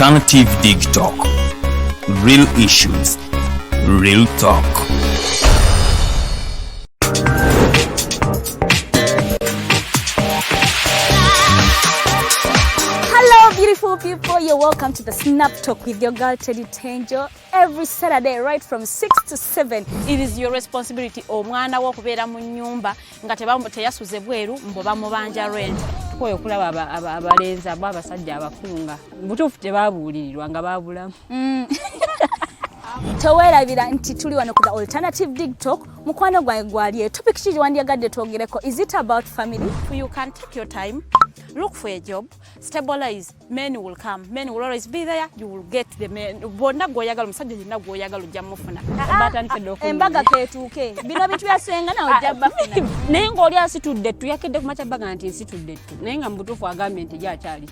Alternative Dig Talk. Real issues, real talk. Hello beautiful people, you're welcome to the Snap Talk with your girl Teddy Teangel every Saturday right from 6 to 7. It is your responsibility omwana wo kubeera mu nyumba nga teyasuze bweru mbo bamubanja rent. Koyo kulaba abalenzi abasajja abakunga butuufu tebabuulirirwa nga babulamu. Towerabira nti tuli wano ku the Alternative Dig Talk. Mukwano gwange gwali topic ki wandiyagadde twogereko. Is it about family? You can take your time, look for a job, stabilize, men will come, men will always be there, you will get the men. Bonna goyagala musajja yenna goyagala ojja mufuna. Embaga ketuuke. Bino bintu byasenga na ojja bafuna. Naye ng'oli asitudde ttu yakedde ku makyabbaga nti nsitudde ttu. Naye nga mubutuufu agambye nti gy'akyali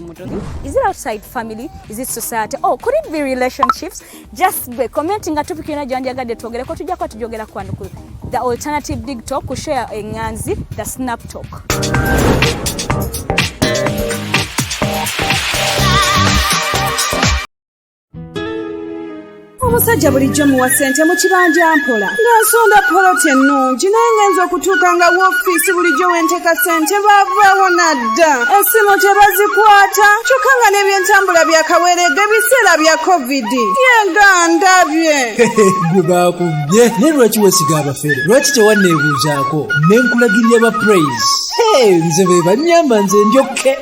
muto. Is it outside family? Is it society? Oh, could it be relationships? Just be commenting a topic yona gyandiyagadde twogereko tujjako tujogera kwano ku the Alternative Dig Talk ku share enganzi the Snap Talk. Omusajja bulijjo muwa ssente mu kibanja mpola ng'asonda poloti ennungi naye ngenza okutuuka nga woofiisi bulijjo wenteeka ssente baavaawo nadda essimu tebazikwata kyokka nga n'ebyentambula byakaweeregga ebiseera bya covid yengandabye gwe baakubye naye lwaki weesiga abafere lwaki tewanneebuuzaako ne nkulagirira ba praise nze be bannyamba nze ndyokke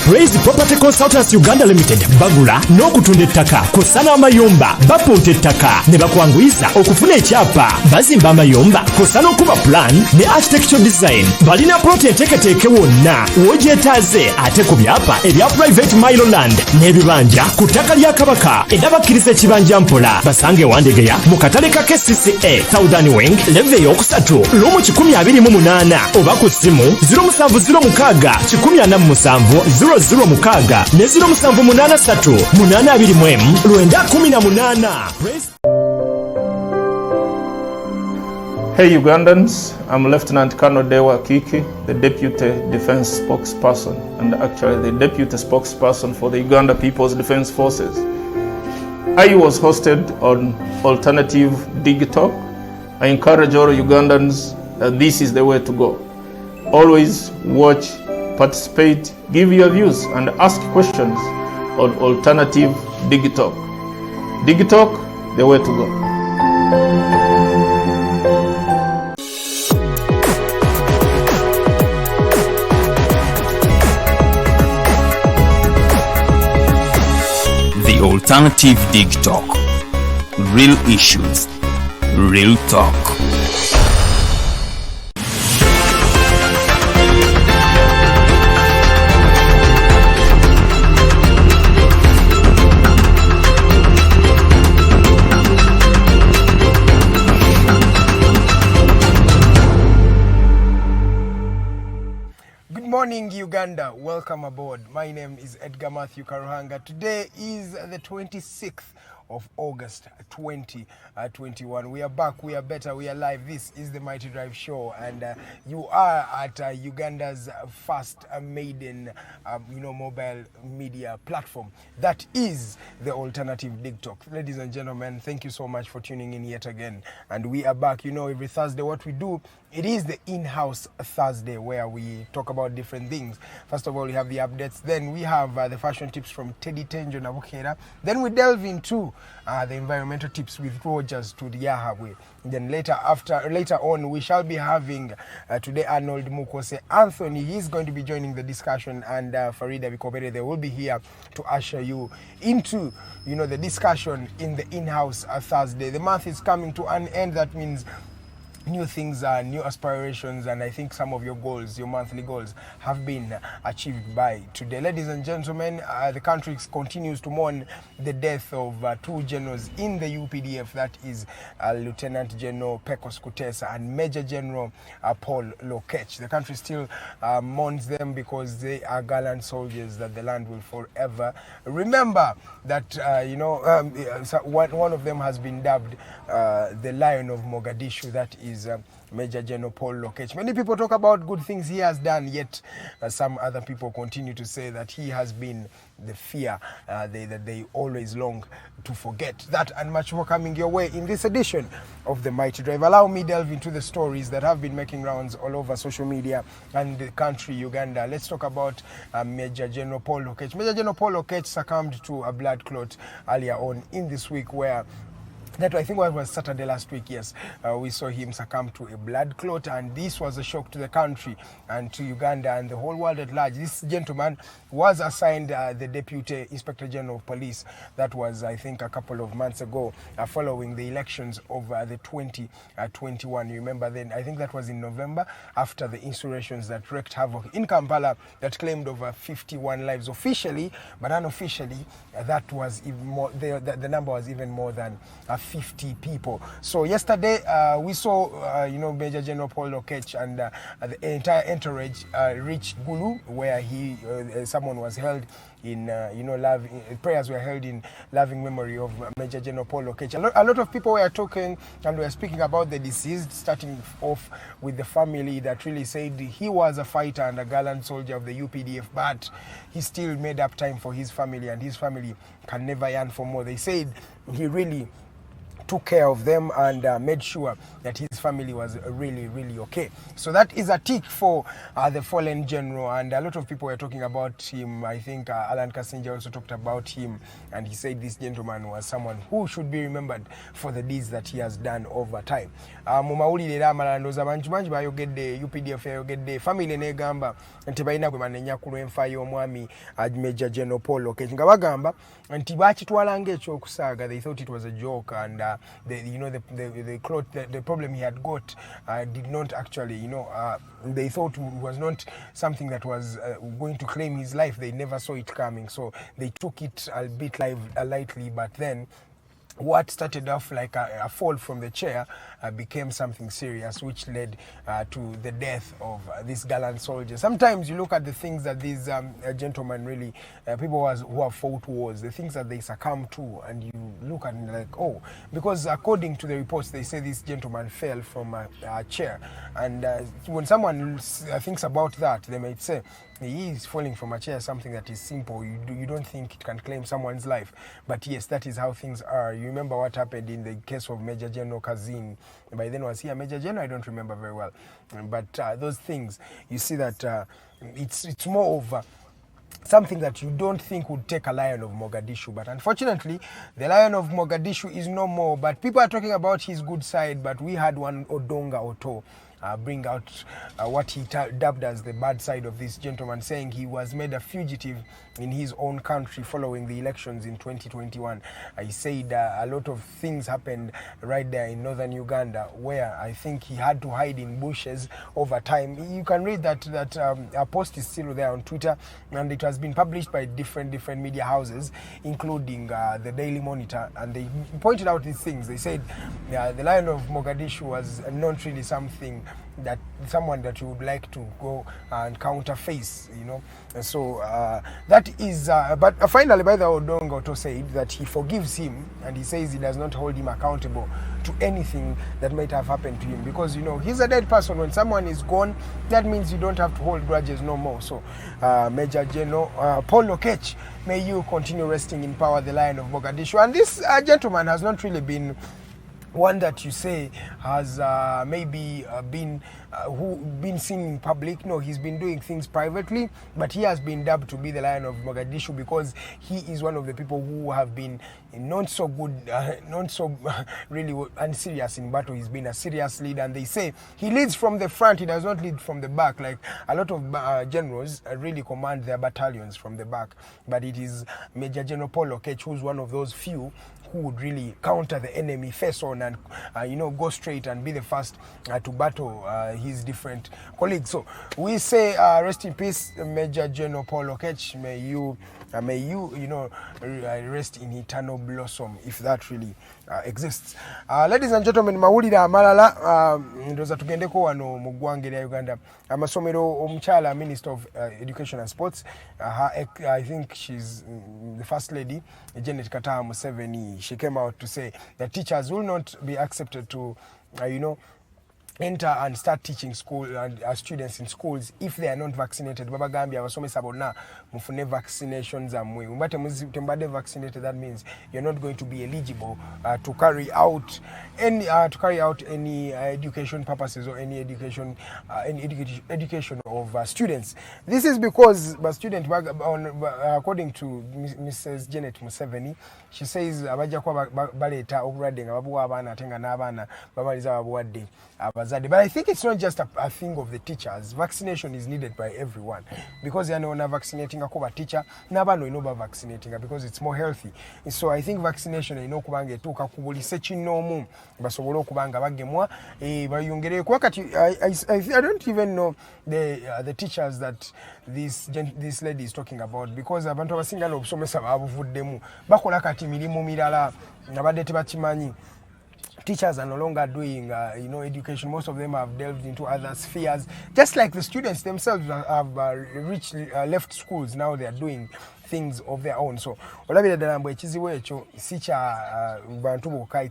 Praise Property Consultants Uganda Limited bagula n'okutunda ettaka kosa n'amayumba bapunta ettaka ne bakwanguyiza okufuna ekyapa bazimba amayumba kosa n'okuba plan ne architectural design balina plot enteeketeeke wonna w'ogyetaaze ate ku byapa ebya private Miloland n'ebibanja ku ttaka lya Kabaka era bakkiriza ekibanja mpola basange Wandegeya mu katale ka KCCA Southern Wing leve y'okusatu lumu 128 oba ku ssimu 0706 06 ne 0783 823 Hey Ugandans, I'm Lieutenant Colonel Dewa Kiki, the Deputy Defense Spokesperson and actually the Deputy Spokesperson for the Uganda People's Defense Forces. I was hosted on Alternative Dig Talk. I encourage all Ugandans that this is the way to go. Always watch, participate, give your views and ask questions on Alternative Dig Talk. Dig Talk, the way to go. The Alternative Dig Talk. Real issues, real talk. Good morning, Uganda. Welcome aboard. My name is Edgar Mathew Karuhanga. Today is the 26th of August 2021. We are back, we are better, we are live. This is the Mighty Drive Show, and you are at Uganda's first maiden mobile media platform. That is the Alternative Dig Talk. Ladies and gentlemen, thank you so much for tuning in yet again. And we are back. You know, every Thursday what we do, it is the in-house Thursday where we talk about different things. First of all, we have the updates. Then we have the fashion tips from Teangel Nabukera. Then we delve into the environmental tips with Rogers Tulyahabwe. Then later on, we shall be having today Arnold Mukose Anthony. He's going to be joining the discussion, and Farida Bikobere, they will be here to usher you into the discussion in the in-house Thursday. The month is coming to an end. That means new things, new aspirations, and I think some of your goals, your monthly goals, have been achieved by today. Ladies and gentlemen, the country continues to mourn the death of two generals in the UPDF, that is Lieutenant General Pecos Kutesa and Major General Paul Lokech. The country still mourns them because they are gallant soldiers that the land will forever remember. That one of them has been dubbed the Lion of Mogadishu. That is Major General Paul Lokech. Many people talk about good things he has done, yet some other people continue to say that he has been the fear that they always long to forget. That and much more coming your way in this edition of The Mighty Drive. Allow me delve into the stories that have been making rounds all over social media and the country, Uganda. Let's talk about Major General Paul Lokech. Major General Paul Lokech succumbed to a blood clot earlier on in this week, where that I think was Saturday last week, yes. We saw him succumb to a blood clot, and this was a shock to the country and to Uganda and the whole world at large. This gentleman was assigned the Deputy Inspector General of Police. That was, I think, a couple of months ago, following the elections of the 2021. You remember then, I think that was in November, after the insurrections that wreaked havoc in Kampala that claimed over 51 lives officially, but unofficially, that was even more, the number was even more than 50 people. So yesterday we saw Major General Paul Lokech and the entire entourage reached Gulu, where someone was held in prayers were held in loving memory of Major General Paul Lokech. A lot of people were talking and were speaking about the deceased, starting off with the family that really said he was a fighter and a gallant soldier of the UPDF, but he still made up time for his family, and his family can never yearn for more. They said he really took care of them and made sure that his family was really, really okay. So that is a tick for the fallen general, and a lot of people were talking about him. I think Alan Kasinja also talked about him, and he said this gentleman was someone who should be remembered for the deeds that he has done over time. Mumawulire amalandoza bantu bangi bayogedde UPDF yayogedde family negamba nti balina gwe manenya ku lw'enfa y'omwami Major General Paul Lokech nga bagamba nti bakitwala ng'ekyokusaaga. They thought it was a joke, and the problem he had got did not actually, they thought it was not something that was going to claim his life. They never saw it coming, so they took it a bit lightly, but then what started off like a fall from the chair became something serious, which led to the death of this gallant soldier. Sometimes you look at the things that these gentlemen really, people who have fought wars, the things that they succumb to, and you look at it like, oh, because according to the reports, they say this gentleman fell from a chair. And when someone thinks about that, they might say, he is falling from a chair, something that is simple. You don't think it can claim someone's life. But yes, that is how things are. You remember what happened in the case of Major General Kazim. By then, was he a Major General? I don't remember very well. But those things, you see that it's more of something that you don't think would take a lion of Mogadishu. But unfortunately, the lion of Mogadishu is no more. But people are talking about his good side, but we had one Odonga Oto bring out what he dubbed as the bad side of this gentleman, saying he was made a fugitive in his own country following the elections in 2021. He said a lot of things happened right there in northern Uganda, where I think he had to hide in bushes over time. You can read that a post is still there on Twitter, and it has been published by different media houses, including the Daily Monitor, and they pointed out these things. They said the Lion of Mogadishu was not really someone that you would like to go and counterface, And so that is, but finally, by the Odonga Oto said that he forgives him, and he says he does not hold him accountable to anything that might have happened to him, because he's a dead person. When someone is gone, that means you don't have to hold grudges no more. So Major General Paul Lokech, may you continue resting in power, the Lion of Mogadishu. And this gentleman has not really been one that you say has maybe been seen in public. No, he's been doing things privately, but he has been dubbed to be the Lion of Mogadishu because he is one of the people who have been not so good, not so really unserious in battle. He's been a serious leader, and they say he leads from the front, he does not lead from the back. Like a lot of generals really command their battalions from the back, but it is Major General Paul Lokech who's one of those few who would really counter the enemy face on and go straight and be the first to battle his different colleagues. So we say rest in peace, Major General Paul Lokech. May you rest in eternal blossom, if that really exists. Ladies and gentlemen, mawulira amalala ndoza tugendeko wano mu ggwanga lya Uganda. Amasomero omukyala Minister of Education and Sports, I think she's the First Lady, Janet Kataha Museveni. She came out to say that teachers will not be accepted to enter and start teaching school and students in schools if they are not vaccinated. Baba Gambia abasomesa bonna mufune vaccinations amwe. Mbate tembade vaccinated, that means you're not going to be eligible to carry out any education purposes or any education of students. This is because according to Mrs. Janet Museveni, she says abajja kwa baleta obulwadde nga babuwa abaana ate nga n'abaana babaliza babuwadde abazadde. But I think it's not just a thing of the teachers. Vaccination is needed by everyone, because you know na vaccinating akuba teacher n'abaana olina oba vaccinating because it's more healthy. So I think vaccination olina okubanga etuuka ku buli sekinoomu basobole okubanga bagemwa bayongereko. Wakati I don't even know the teachers that this lady is talking about, because abantu abasinga n'obusomesa babuvuddemu bakola kati mirimu mirala nabadde tebakimanyi. Teachers are no longer doing education. Most of them have delved into other spheres, just like the students themselves have left schools. Now they are doing things of their own. So it's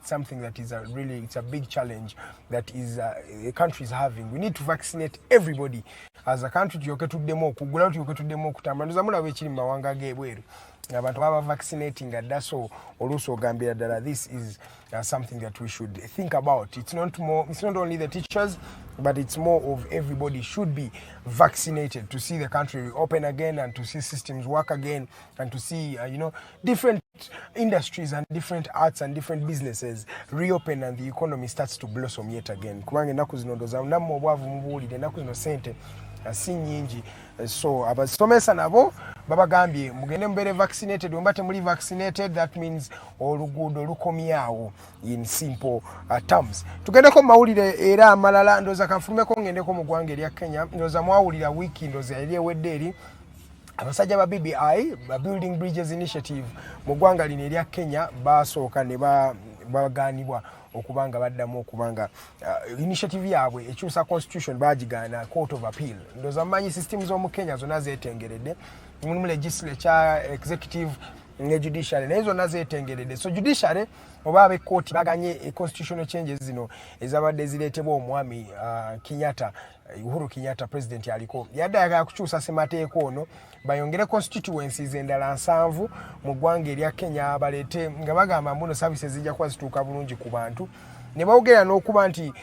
something that is it's a big challenge that is the country is having. We need to vaccinate everybody as a country. Abantu baba vaccinating so also gambia that this is something that we should think about. It's not only the teachers, but it's more of everybody should be vaccinated to see the country reopen again and to see systems work again and to see different industries and different arts and different businesses reopen and the economy starts to blossom yet again. Kubange naku zino ndoza namwe obwavu mubulide naku zino sente si nyingi. So abasomesa nabo babagambye mugende mbere vaccinated, mbate muri vaccinated, that means oluguudo lukomyawo in simple terms. Tugendeko mawulire era amalala ndoza kanfulumeko ngendeko mu ggwanga erya Kenya, ndoza mwawulira wiki ndoza eri ewedde eri abasajja ba BBI Building Bridges Initiative mu ggwanga lino erya Kenya basooka ne baganibwa okubanga baddamu okubanga initiative yaabwe ekyusa constitution bagigaana court of appeal. Ndoza mmanyi systems z'omu Kenya zonna zeetengeredde, mulimu legislature, executive ne judiciary naye zonna zeetengeredde. So judiciary oba ab'ekkooti baganye constitutional changes zino ezabadde zireetebwa omwami Uhuru Kenyatta president yaliko yadde ayagala kukyusa ssemateeka ono bayongere constituencies endala 7 mu ggwanga erya Kenya baleete nga bagamba mbuno services zijja kuba zituuka bulungi ku bantu. Ne bawogera n'okuba nti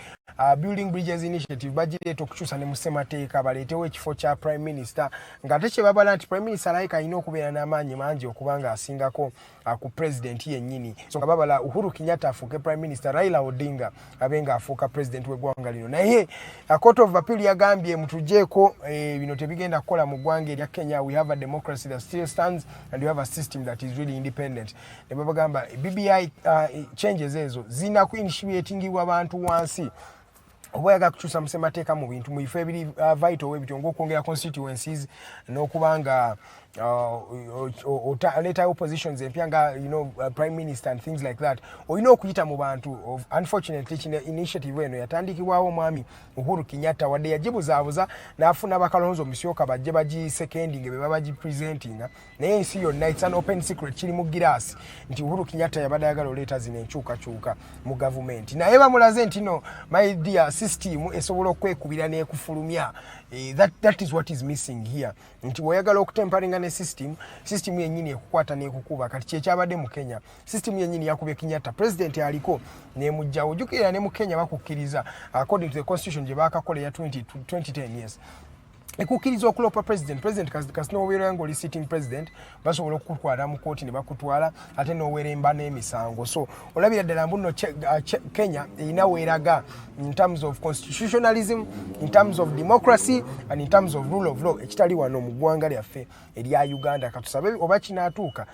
Building Bridges Initiative bagireeta okukyusa ne mu ssemateeka baleetewo ekifo kya prime minister, nga ate kyebabala nti prime minister alayika alina okubeera n'amaanyi mangi okubanga asingako ku president yennyini. So nga babala Uhuru Kenyatta afuuke prime minister, Raila Odinga abenga afuuka president w'eggwanga lino. Naye court of appeal yagambye mutugjeeko bino tebigenda kukola mu ggwanga erya Kenya. We have a democracy that still stands and we have a system that is really independent. Ne babagamba BBI changes ezo zina ku initiatingibwa abantu wansi obuyaga kukyusa mu ssemateeka mu bintu mu bifo ebiri vital webityo ng'okwongera constituencies n'okubanga later oppositions empya nga prime minister and things like that. Olina okuyita mu bantu. Unfortunately kino initiative eno yatandikibwawo omwami Uhuru Kenyatta wadde yagibuzaabuza n'afuna bakalonzo musyoka bajje bagiseconding be baba gipresentinga, naye ensi yonna it's an open secret kiri mu giraasi nti Uhuru Kenyatta yabadde ayagala oleeta zino enkyukakyuka mu gavumenti. Naye bamulaze nti no my dear system esobola okwekubira n'ekufulumya. That is what is missing here. Nti bw'oyagala okutemparinga ne system yennyini ekukwata n'ekukuba. Kati kyekyabadde mu Kenya, system yennyini yakubye Kenyatta, president aliko n'emujjawo. Ojjukira ne mu Kenya bakukkiriza according to the constitution gye baakakola ya 2010 years. Ekukkiriza okulopa president kasino obeera ng'oli sitting president basobola okukutwala mu kooti ne bakutwala ate n'oweremba n'emisango. So olabira ddala mbuno Kenya erina weeraga in terms of constitutionalism, in terms of democracy and in terms of rule of law ekitali wano mu ggwanga lyaffe erya Uganda. Katusabe oba kinaatuuka,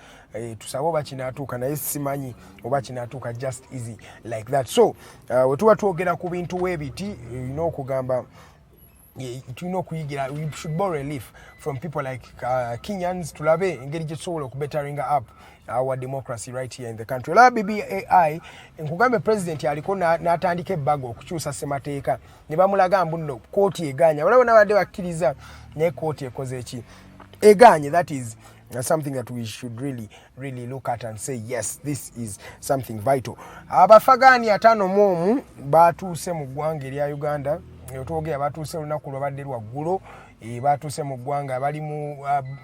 tusabe oba kinaatuuka, naye simanyi oba kinaatuuka just easy like that. So we tuba twogera ku bintu weebiti okugamba we should borrow a leaf from people like Kenyans tulabe engeri gye tusobola okubettering up our democracy right here in the country. La BBI nkugambe president aliko n'atandika ebbago okukyusa ssemateeka ne bamulaga mbuno kooti eganya. Waliwo n'abadde bakkiriza naye kooti ekoze eki eganye, that is something that we should really look at and say yes, this is something vital. Abafagani atano momu batuuse mu ggwanga erya Uganda. Twogera batuuse olunaku lwabadde lwaggulo, batuuse mu ggwanga bali mu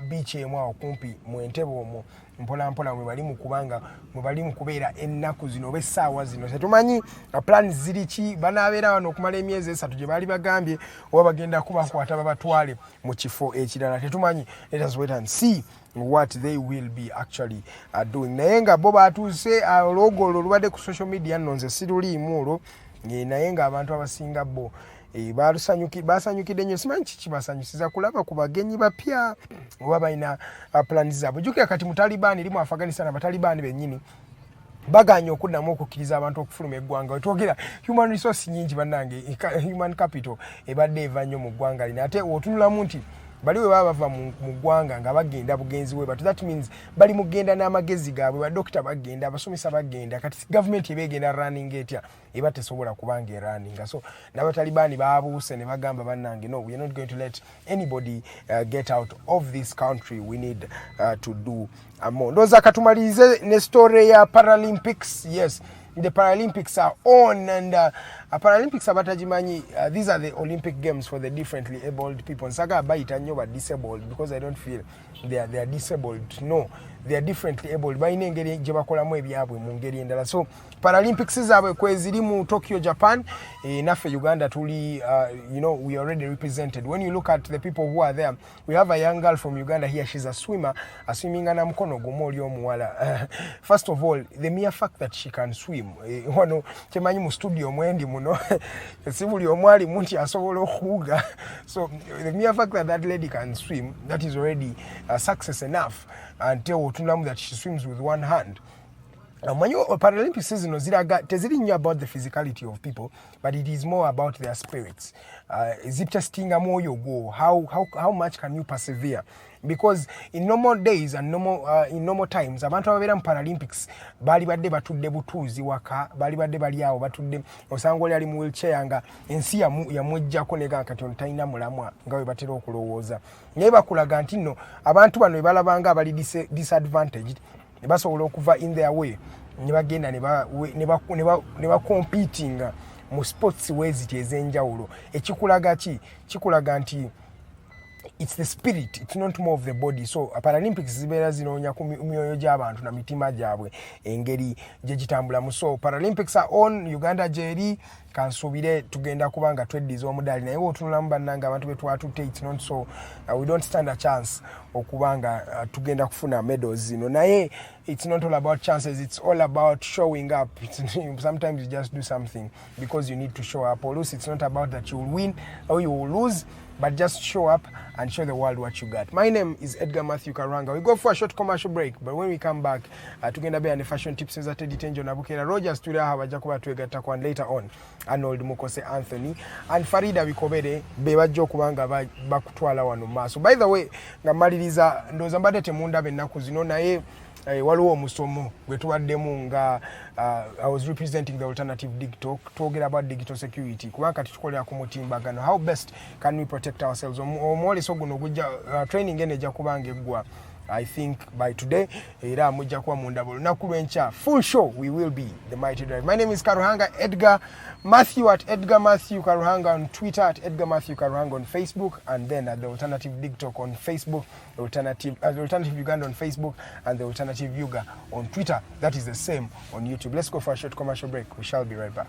beach emu awo kumpi mu Entebbe omwo. Mpola mwe bali mu kubanga mwe bali mu kubeera ennaku zino oba essaawa zino. Tetumanyi plans ziri ki, banaabeera wano okumala emyezi 3 gye baali bagambye oba bagenda kubakwata babatwale mu kifo ekirala. Tetumanyi, let us wait and see what they will be actually doing. Naye nga bo batuuse ologo olwo lubadde ku social media nno nze siruliimu olwo, naye nga abantu abasinga bo basanyukidde nnyo. Simanyi kiki basanyusiza kulaba ku bagenyi bapya oba balina plans zaabwe. Jjukira kati mu Taliban eri mu Afghanistan, abatalibani bennyini baganya okuddamu okukkiriza abantu okufuluma eggwanga. Wetwogera human resource nyingi bannange, human capital ebadde eva nnyo mu ggwanga lino. Ate otunulamu nti bali we baba bava mu ggwanga nga bagenda bugenzi we, but that means bali mugenda n'amagezi gaabwe, badokita bagenda, abasomesa bagenda. Kati government ebegenda running etya eba tesobola kubanga eraninga. So n'abatalibani baabuuse ne bagamba bannange, no, we are not going to let anybody get out of this country. We need to do more. Ndoza katumalize ne story ya Paralympics. Yes, the Paralympics are on, and Paralympics abatajimanyi, these are the Olympic games for the differently abled people. Nsaga bayita nnyo ba disabled because I don't feel they are disabled. No, they are differently abled. Bayina engeri gye bakolamu ebyabwe mu ngeri endala. So Paralympics zaabwe kweziri mu Tokyo, Japan. Naffe Uganda tuli, we are already represented. When you look at the people who are there, we have a young girl from Uganda here. She's a swimmer, swimming na mukono gomoli omuwala. First of all, the mere fact that she can swim, wano temanyi mu studio mwendi muno, sibuli omwali munti asobola okuwuga. So the mere fact that that lady can swim, that is already success enough. Until otunamu that she swims with one hand. When you Paralympic season teziri nnyo about the physicality of people, but it is more about their spirits. Is it testing a moyo go? How much can you persevere? Because in normal days and in normal times, abantu ababeera mu Paralympics bali badde batudde butuuzi waka, bali badde bali awo batudde, osanga oli ali mu wheelchair nga ensi yamwejjako ne kati ono talina mulamwa nga bwe batera okulowooza. Naye bakulaga nti nno abantu bano balabanga abali disadvantaged ne basobola okuva in their way ne bagenda ne competing mu sports weziti ez'enjawulo. Ekikulaga ki? Kikulaga nti it's the spirit, it's not more of the body. So Paralympics zibeera zinoonya ku myoyo gy'abantu na mitima gyabwe engeri gye gitambulamu. So Paralympics are on. Uganda gyeri kansuubire tugenda kubanga tweddiza omudaali, naye otunulamu bannanga abantu betwatutte, it's not so we don't stand a chance okubanga tugenda kufuna medals zino. Naye it's not all about chances, it's all about showing up. Sometimes you just do something because you need to show up. Or lose, it's not about that you will win or you will lose, but just show up and show the world what you got. My name is Edgar Mathew Karuhanga. We go for a short commercial break, but when we come back, tugenda be on the fashion tips as Teangel Nabukera, Rogers Tulyahabwe jakuba twegattako, and later on Arnold Mukose Anthony and Farida Bikobere be bajja okubanga bakutwala wano maaso. By the way, nga maliriza ndowooza mbadde temundaba ennaku zino, naye waliwo omusomo gwe tuwaddemu nga I was representing the alternative digital, talking about digital security. Kubanga tukolera ku mutimbagano, how best can we protect ourselves? Omwoleso guno gujja training ejja kubanga eggwa I think by today era mujja kuba mundabo lunaku lwenkya full show. We will be the Mighty Drive. My name is Karuhanga, Edgar Mathew at Edgar Mathew Karuhanga on Twitter, at Edgar Mathew Karuhanga on Facebook, and then at the Alternative TikTok on Facebook, the Alternative Uganda on Facebook, and the Alternative Yuga on Twitter. That is the same on YouTube. Let's go for a short commercial break. We shall be right back.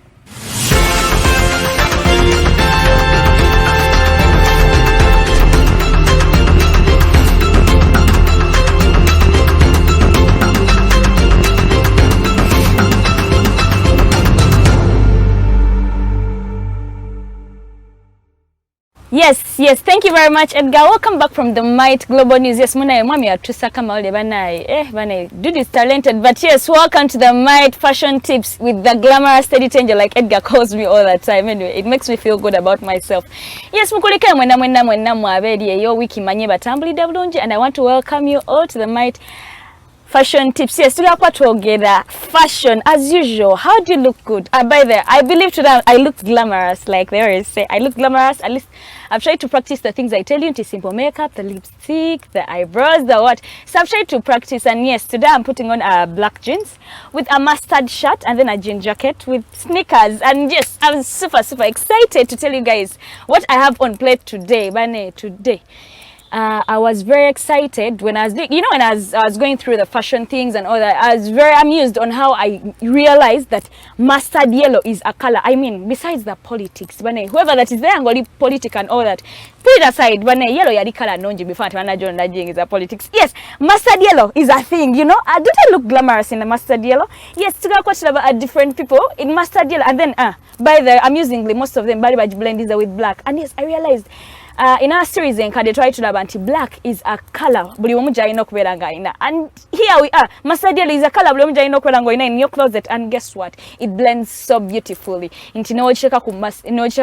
Yes, thank you very much, Edgar. Welcome back from the Might Global News. Yes, muna mwami atusa kama wale bana dude is talented, but yes, welcome to the Might Fashion Tips with the glamorous steady Teangel, like Edgar calls me all the time. Anyway, it makes me feel good about myself. Yes, mukulekayo mwena mwabedi yo wiki manye batambulidde bulungi, and I want to welcome you all to the Might Fashion tips. Yes, together. Fashion as usual. How do you look good? By the way, I believe today I look glamorous, like they always say. I look glamorous. At least I've tried to practice the things I tell you. Into simple makeup, the lipstick, the eyebrows, the what. So I've tried to practice, and yes, today I'm putting on black jeans with a mustard shirt and then a jean jacket with sneakers. And yes, I'm super excited to tell you guys what I have on plate today. Today. I was very excited when I was doing, when I was going through the fashion things and all that. I was very amused on how I realized that mustard yellow is a color. I mean, besides the politics, whoever that is there and go politics and all that, put it aside. Yellow yadi color nonji before is a politics. Yes, mustard yellow is a thing. Don't I look glamorous in the mustard yellow? Yes, to go question about different people in mustard yellow, and then by the amusingly most of them body blend is with black. And yes, I realized. In our series in they try to have anti-black is a color and here we are. Mustard yellow is a color in your closet, and guess what? It blends so beautifully into no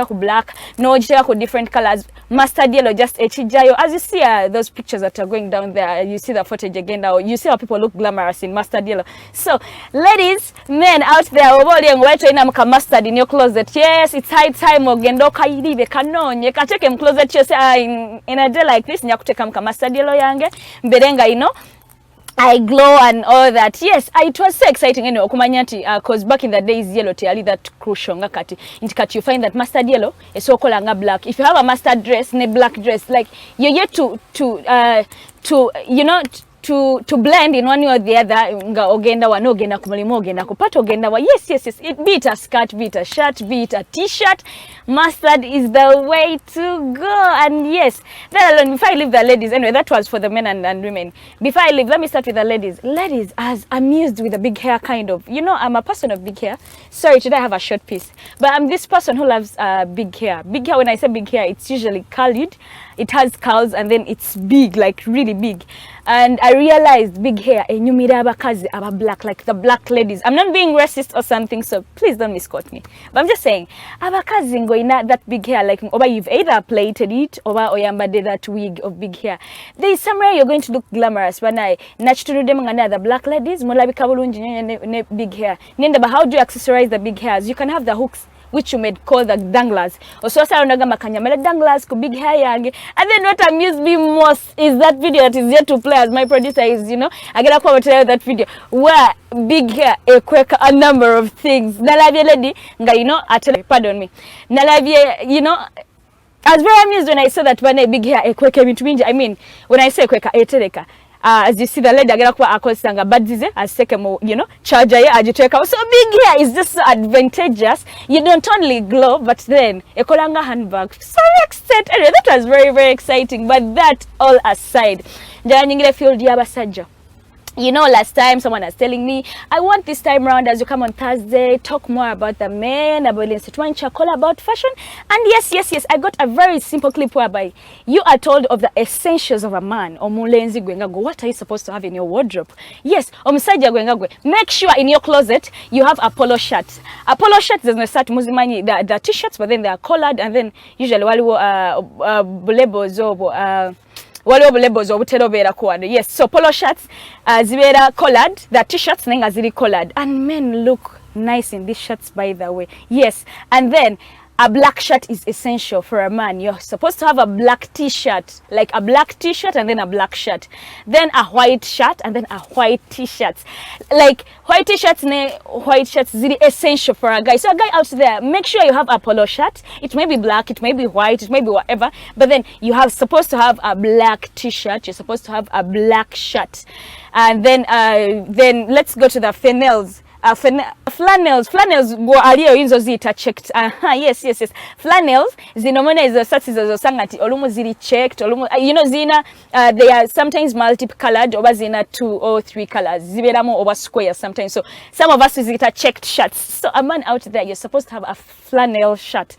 black, no different colors. Mustard yellow just echijayo. As you see those pictures that are going down there, you see the footage again now. You see how people look glamorous in mustard yellow. So ladies, men out there, mustard in your closet. Yes, it's high time ogendo kailibe kanonye kacheke closet. In a day like this, nyakuteka mustard yellow yange mberenga I glow and all that. Yes, it was so exciting anyway. Because back in the days, yellow tiali that crucial kati. You find that mustard yellow is so called black. If you have a mustard dress, ne black dress, like you're yet to blend in one way or the other. Ogenda wa no ogenda kumulimo ogenda kupata ogenda wa yes. It beat a skirt, beat a shirt, beat a t-shirt. Mustard is the way to go. And yes, that alone, before I leave the ladies, anyway, that was for the men and women. Before I leave, let me start with the ladies. Ladies, as amused with the big hair kind of. I'm a person of big hair. Sorry, today I have a short piece. But I'm this person who loves big hair. Big hair, when I say big hair, it's usually curled. It has curls and then it's big, like really big. And I realized big hair, abakazi aba black, like the black ladies. I'm not being racist or something, so please don't misquote me. But I'm just saying, abakazi ngoina that big hair, like oba you've either plaited it or oyambade that wig of big hair. There is somewhere you're going to look glamorous. When I naturally dem the black ladies, molabika bulunji big hair. But how do you accessorize the big hairs? You can have the hooks, which you may call the danglers. Also, danglers ku big hair yange. And then what amused me most is that video that is yet to play, as my producer is, I get to tell you that video where big hair equate a number of things. Nalavie lady, pardon me. Nalavie, I was very amused when I saw that when a big hair equate. I mean, when I say equate etereka. As you see the lady agera kwa akosanga badize aseke mo charger ye ajiteka. So big hair is just so advantageous. You don't only glow, but then ekolanga handbag. So excited. Anyway, that was very exciting. But that all aside, njaya nyingire field yabasajja. Last time someone was telling me, I want this time round as you come on Thursday, talk more about the men, about call about fashion. And yes, I got a very simple clip whereby you are told of the essentials of a man. What are you supposed to have in your wardrobe? Yes, make sure in your closet you have a polo shirt. A polo shirt does not start muzimani the t-shirts, but then they are collared, and then usually yes, so polo shirts zibera collared, the t-shirts nenga ziri collared, and men look nice in these shirts, by the way. Yes, and then a black shirt is essential for a man. You're supposed to have a black t-shirt, like a black t-shirt and then a black shirt, then a white shirt and then a white t-shirt. Like white t-shirts is really essential for a guy. So a guy out there, make sure you have a polo shirt. It may be black, it may be white, it may be whatever, but then you have supposed to have a black t-shirt. You're supposed to have a black shirt, and then let's go to the flannels. Flannels go aliyo inzo zita checked. Yes. Flannels zinomona is the such as sangati olumu ziri checked olumu zina they are sometimes multi-colored, oba zina 2 or 3 colors. Ziberamo over square sometimes. So some of us zita checked shirts. So a man out there, you're supposed to have a flannel shirt.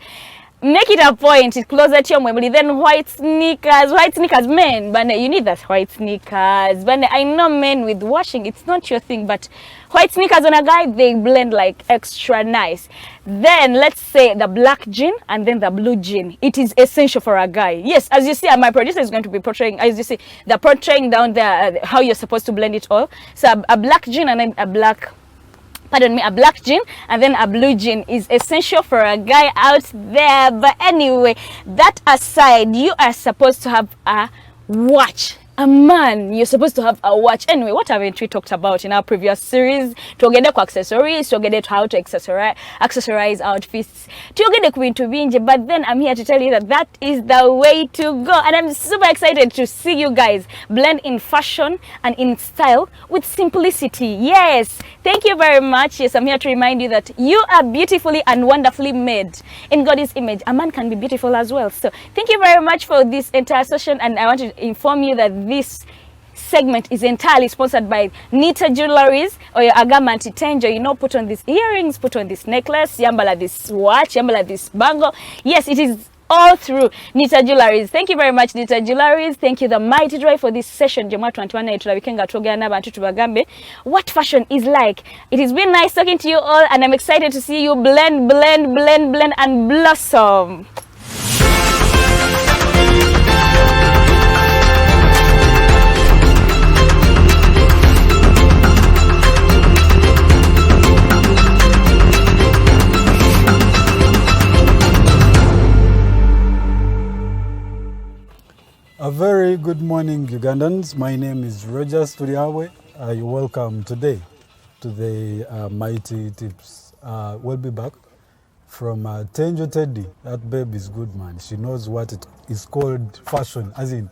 make it a point, closer to your memory. Then white sneakers, men, but you need that white sneakers. But I know men with washing, it's not your thing, but white sneakers on a guy, they blend like extra nice. Then let's say the black jean and then the blue jean. It is essential for a guy. Yes, as you see, my producer is going to be portraying, as you see, they're portraying down there how you're supposed to blend it all. So a black jean and then a black jean and then a blue jean is essential for a guy out there. But anyway, that aside, you are supposed to have a watch. A man, you're supposed to have a watch. Anyway, what haven't we talked about in our previous series? Tugende ku accessories, tugende to how to accessorize outfits, tugende ku bintu bingi. But then I'm here to tell you that that is the way to go, and I'm super excited to see you guys blend in fashion and in style with simplicity. Yes, thank you very much. Yes, I'm here to remind you that you are beautifully and wonderfully made in God's image. A man can be beautiful as well. So thank you very much for this entire session, and I want to inform you that this segment is entirely sponsored by Nita Jewelries or your Gavumenti Teangel. You know, put on these earrings, put on this necklace, yambala this watch, yambala this bangle. Yes, it is all through Nita Jewelries. Thank you very much, Nita Jewelries. Thank you, the Mighty Drive, for this session. What fashion is like. It has been nice talking to you all, and I'm excited to see you blend and blossom. A very good morning, Ugandans. My name is Tulyahabwe. You're welcome today to the Mighty Tips. We'll be back from Teangel Teddy. That babe is good, man. She knows what it is called fashion. As in,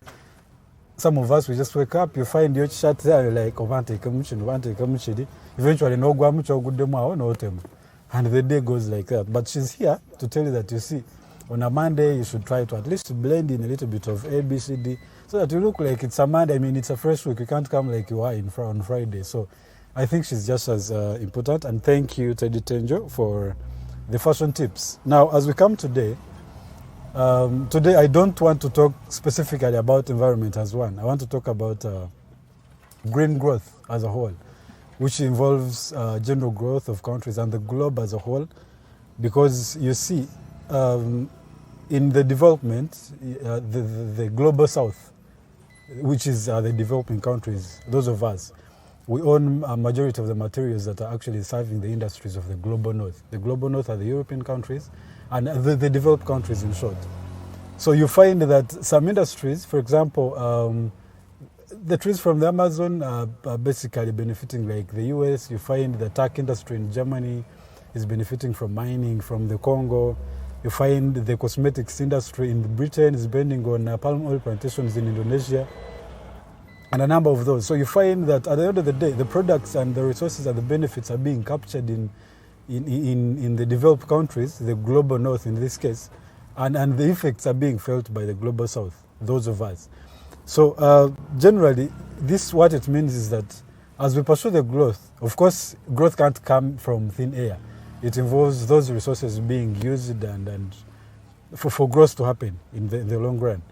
some of us, we just wake up, you find your shirt there, you're like, eventually, no guamucho good demo, and the day goes like that. But she's here to tell you that, you see, on a Monday, you should try to at least blend in a little bit of A, B, C, D, so that you look like it's a Monday. I mean, it's a fresh week. You can't come like you are on Friday. So I think she's just as important. And thank you, Teddy Teangel, for the fashion tips. Now, as we come today, I don't want to talk specifically about environment as one. I want to talk about green growth as a whole, which involves general growth of countries and the globe as a whole. Because you see, in the development, the global south, which is the developing countries, those of us, we own a majority of the materials that are actually serving the industries of the global north. The global north are the European countries and the developed countries, in short. So you find that some industries, for example, the trees from the Amazon are basically benefiting, like the US. You find the tech industry in Germany is benefiting from mining from the Congo. You find the cosmetics industry in Britain is depending on palm oil plantations in Indonesia, and a number of those. So you find that at the end of the day, the products and the resources and the benefits are being captured in the developed countries, the global north in this case, and the effects are being felt by the global south, those of us. So generally, what it means is that as we pursue the growth, of course, growth can't come from thin air. It involves those resources being used and for growth to happen in the long run.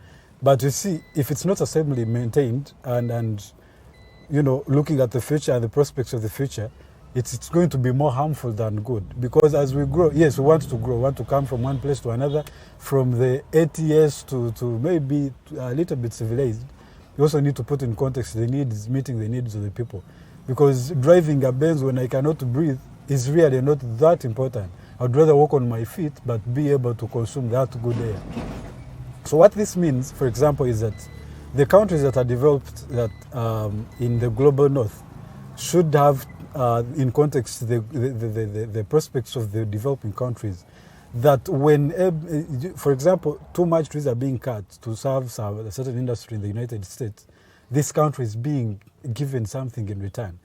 But you see, if it's not sustainably maintained and you know, looking at the future and the prospects of the future, it's going to be more harmful than good. Because as we grow, yes, we want to grow, we want to come from one place to another, from the ATS to maybe a little bit civilized. You also need to put in context the needs, meeting the needs of the people. Because driving a Benz when I cannot breathe is really not that important. I'd rather walk on my feet but be able to consume that good air. So what this means, for example, is that the countries that are developed that in the global north should have in context the prospects of the developing countries, that when, for example, too much trees are being cut to serve a certain industry in the United States, this country is being given something in return.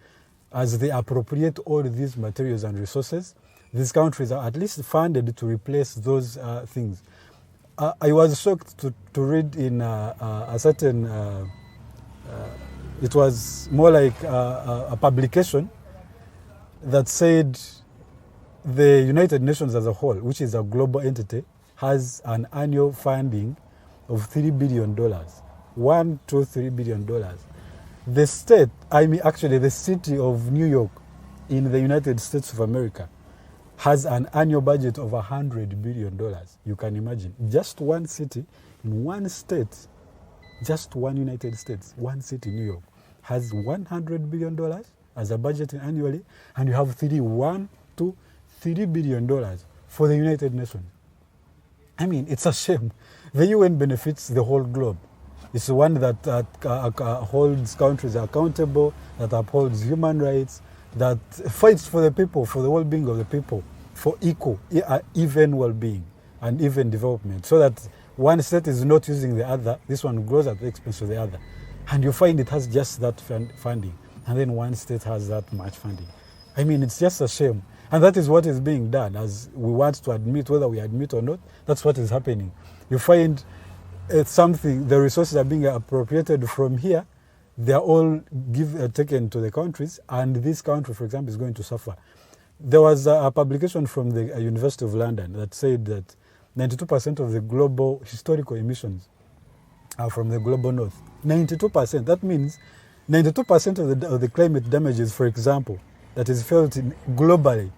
As they appropriate all these materials and resources, these countries are at least funded to replace those things. I was shocked to read in a certain, it was more like a publication that said the United Nations as a whole, which is a global entity, has an annual funding of $3 billion. $1 to $3 billion. The state, actually the city of New York in the United States of America has an annual budget of $100 billion. You can imagine. Just one city in one state, just one United States, one city, New York, has $100 billion as a budget annually, and you have $1 to $3 billion for the United Nations. I mean, it's a shame. The UN benefits the whole globe. It's the one that holds countries accountable, that upholds human rights, that fights for the people, for the well-being of the people, for equal, even well-being and even development, so that one state is not using the other, this one grows at the expense of the other. And you find it has just that funding, and then one state has that much funding. I mean, it's just a shame. And that is what is being done, as we want to admit, whether we admit or not, that's what is happening. You find the resources are being appropriated from here, they are all taken to the countries, and this country, for example, is going to suffer. There was a publication from the University of London that said that 92% of the global historical emissions are from the global north. 92%. That means 92% of the climate damages, for example, that is felt globally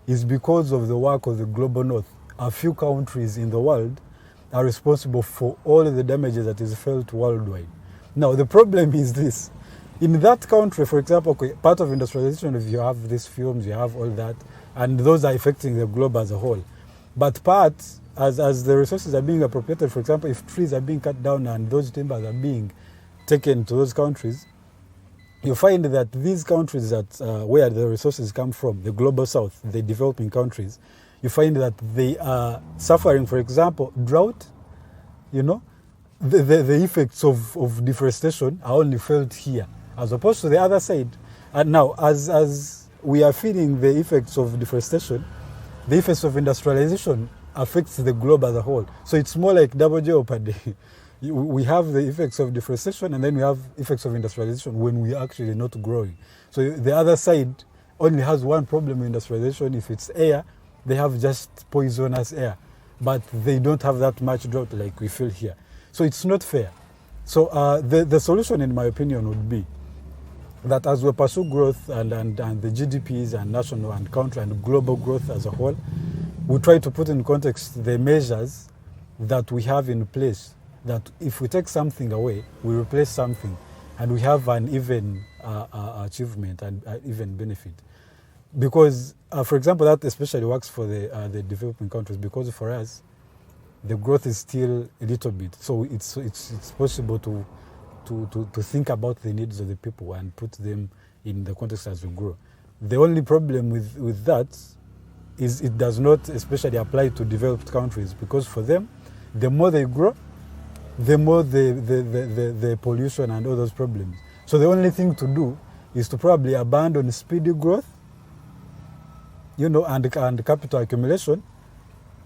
is because of the work of the global north. A few countries in the world are responsible for all of the damages that is felt worldwide. Now, the problem is this. In that country, for example, part of industrialization, if you have these films, you have all that, and those are affecting the globe as a whole. But as the resources are being appropriated, for example, if trees are being cut down and those timbers are being taken to those countries, you find that these countries that where the resources come from, the global south, the developing countries, you find that they are suffering, for example, drought. You know, the effects of deforestation are only felt here, as opposed to the other side. And now, as we are feeling the effects of deforestation, the effects of industrialization affects the globe as a whole. So it's more like double jeopardy. We have the effects of deforestation, and then we have effects of industrialization when we are actually not growing. So the other side only has one problem with industrialization. If it's air, they have just poisonous air, but they don't have that much drought like we feel here. So it's not fair. So the solution, in my opinion, would be that as we pursue growth and the GDPs and national and country and global growth as a whole, we try to put in context the measures that we have in place, that if we take something away, we replace something, and we have an even achievement and even benefit. Because, for example, that especially works for the developing countries, because for us, the growth is still a little bit. So it's possible to think about the needs of the people and put them in the context as we grow. The only problem with that is it does not especially apply to developed countries, because for them, the more they grow, the more the pollution and all those problems. So the only thing to do is to probably abandon speedy growth, you know, and capital accumulation,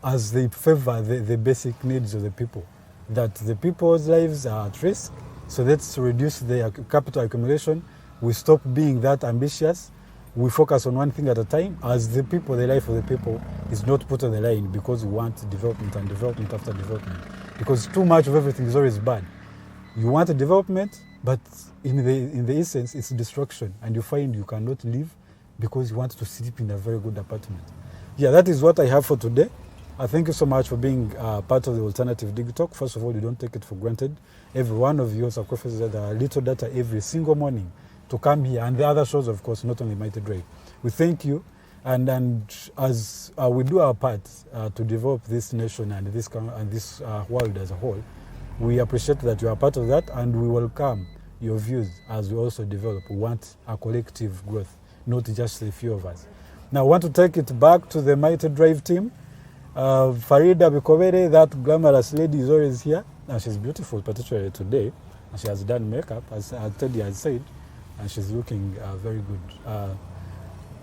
as they favor the basic needs of the people. That the people's lives are at risk, so let's reduce the capital accumulation. We stop being that ambitious. We focus on one thing at a time, as the people, the life of the people is not put on the line because we want development and development after development. Because too much of everything is always bad. You want a development, but in the essence, it's destruction. And you find you cannot live because you want to sleep in a very good apartment. Yeah, that is what I have for today. I thank you so much for being part of the Alternative Dig Talk. First of all, you don't take it for granted. Every one of you sacrifices a little data every single morning to come here, and the other shows, of course, not only Mighty Drive. We thank you, and as we do our part to develop this nation and this world as a whole, we appreciate that you are part of that, and we welcome your views as we also develop. We want a collective growth, not just a few of us. Now, I want to take it back to the Mighty Drive team. Farida Bikobere, that glamorous lady, is always here, and she's beautiful, particularly today. And she has done makeup, as Teddy has said, and she's looking very good.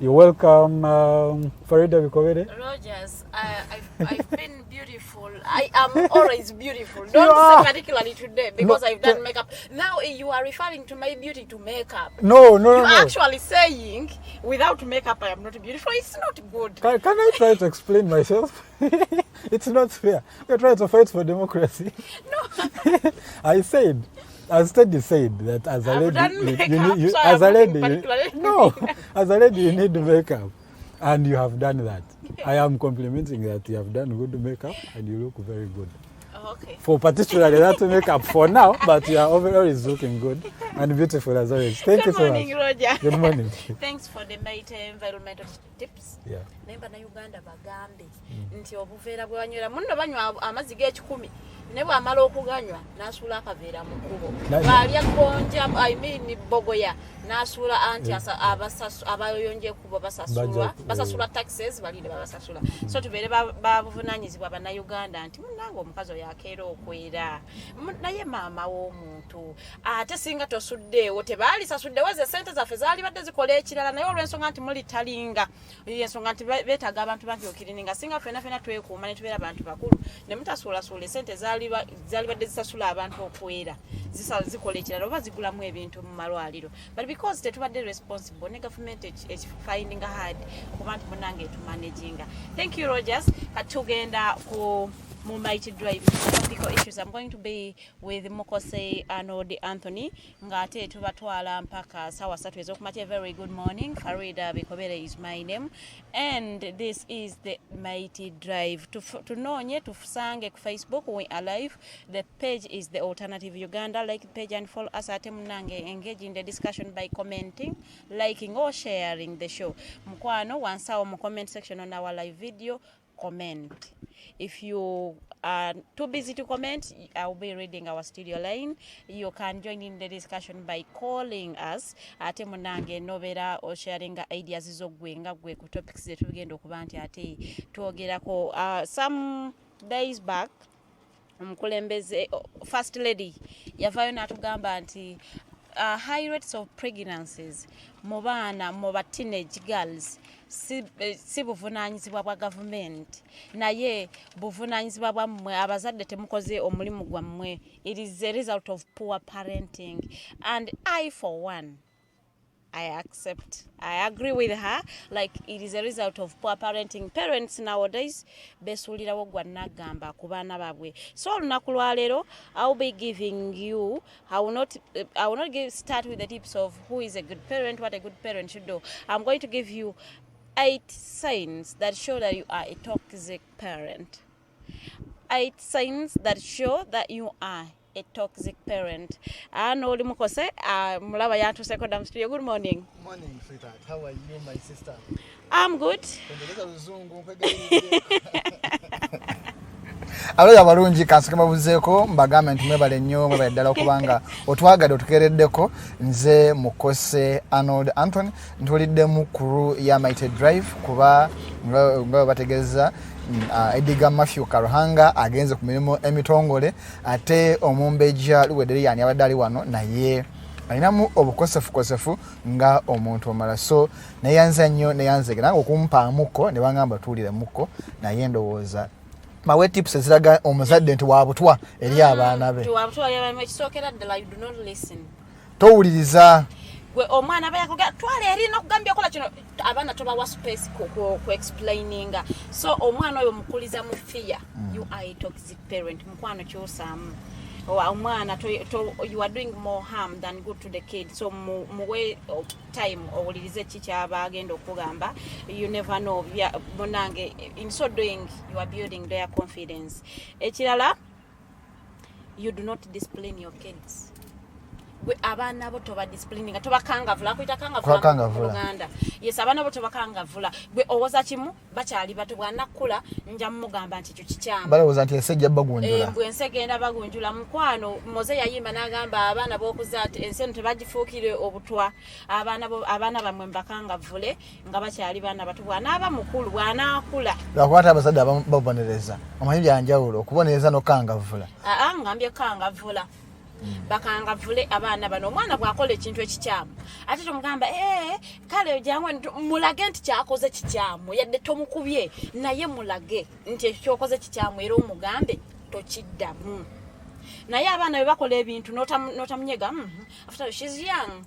You're welcome, Farida Bikobere. Rogers, I've been beautiful. I am always beautiful. Don't say particularly today because I've done makeup. Now you are referring to my beauty to makeup. No. You're actually saying without makeup I am not beautiful. It's not good. Can I try to explain myself? It's not fair. We're trying to fight for democracy. No. I said that as a lady, as a lady, you need makeup. And you have done that. I am complimenting that you have done good makeup and you look very good. Okay. For particularly that makeup for now, but you are overall is looking good and beautiful as always. Thank you so much. Good morning, Roger. Good morning. Thanks for the environmental tips. Yeah. Nemba na Uganda bagambe nti obuveera bwe banywera munno banywa amazzi g'ekikumi ne bw'amala okuganywa n'asuula akaveera mu kkubo baalya gonja bogoya n'asuula anti abayonja ekkubo basasula taxes balinde babasasula so tubeere babuvunaanyizibwa bannayuganda nti munnange omukazi oyo akeera okwera naye maama w'omuntu ate singa tosuddeewo tebaalisasuddewo ze ssente zaffe zaali badde zikola ekirala naye olw'ensonga nti muli talinga ensonga nti beetaaga abantu bangi okirininga singa fena twekuuma ne tubeera abantu bakulu ne mutasuulasuula esente zaali badde zisasula abantu okwera zikola ekirala oba zigulamu ebintu mu malwaliro but because tetubadde responsible ne government is finding hard okuba nti munange etumanaginga. Thank you Rogers. Katugenda ku Mighty Drive topical issues. I'm going to be with Mukose Arnold Anthony ngate tubatwala mpaka sawa satu ezokumatia. Very good morning. Farida Bikobere is my name and this is the Mighty Drive. Tunonye tufusange ku Facebook, we are live. The page is the Alternative Uganda. Like the page and follow us at Munange. Engage in the discussion by commenting, liking or sharing the show. Mkwano wansawa mu comment section on our live video. Comment. If you are too busy to comment, I'll be reading our studio line. You can join in the discussion by calling us ate munange nobera or sharing ideas zogwenga gwe ku topics zetu bigenda okuba nti ate twogerako. Some days back omukulembeze first lady yavayo natugamba nti high rates of pregnancies mu baana mu ba teenage girls si buvunaanyizibwa bwa government naye buvunaanyizibwa bwammwe abazadde temukoze omulimu gwammwe. It is a result of poor parenting and I for one I agree with her. Like it is a result of poor parenting. Parents nowadays besulirawo gwa nagamba ku baana babwe. So olunaku lwa leero I'll be giving you I will not start with the tips of who is a good parent, what a good parent should do. I'm going to give you 8 signs that show that you are a toxic parent. 8 signs that show that you are a toxic parent. Arnold Mukose, mulaba yantu second studio. Good morning. Morning, sweetheart. How are you, my sister? I'm good. Abalaga abalungi kansike mabuzeeko mbagambe nti mwebale nnyo mwebale ddala okubanga otwagadde otukereddeko. Nze Mukose Arnold Anthony ntuliddemu kuru ya Mighty Drive kuba nga bategeeza Edgar Mathew Karuhanga agenze ku mirimu emitongole ate omumbeja luwederi yani abadde ali wano naye alinamu obukosefu nga omuntu omala so neyanza nnyo neyanzegera okumpaamuko ne bangamba tuulire muko naye ndowooza mawe tips eziraga omuzadde nti wabutwa eri abaana be. Wabutwa yabaana ekisookera ddala you do not listen. Towuliriza. Gwe omwana abayakoga twale eri nokugambya kola kino abaana tobawa space ku explaininga. So omwana oyo mukuliza mu fear. You are a toxic parent. Mukwano kyosaamu. Omwana you are doing more harm than good to the kid. So mu way of time owulirize kikyaba agenda okugamba. You never know. Munange in so doing you are building their confidence. Ekirala you do not discipline your kids. Abana bo toba disciplining toba kangavula kuita kangavula Uganda. Yes abana bo toba kangavula gwe owoza kimu bakyali bato bwana kula nja mugamba nti kyo kikyama bale owoza nti esejja bagunjula bwe nsegenda bagunjula mukwano moze yayimba nagamba abana bo kuzate enseno tebagifuukire obutwa abana bamwe mbakangavule nga bakyali bana bato bwana aba mukulu bwana akula bakwata abazadde ababonereza omanyi byanjawulo okubonereza nokangavula ngambye kangavula bakangavule abaana bano omwana bwakola ekintu ekikyamu ate tomugamba kale jangwe mulage nti kyakoze kikyamu yadde tomukubye naye mulage nti ekyokoze kikyamu era omugambe tokiddamu. naye abaana bwe bakola ebintu notamunyega after she's young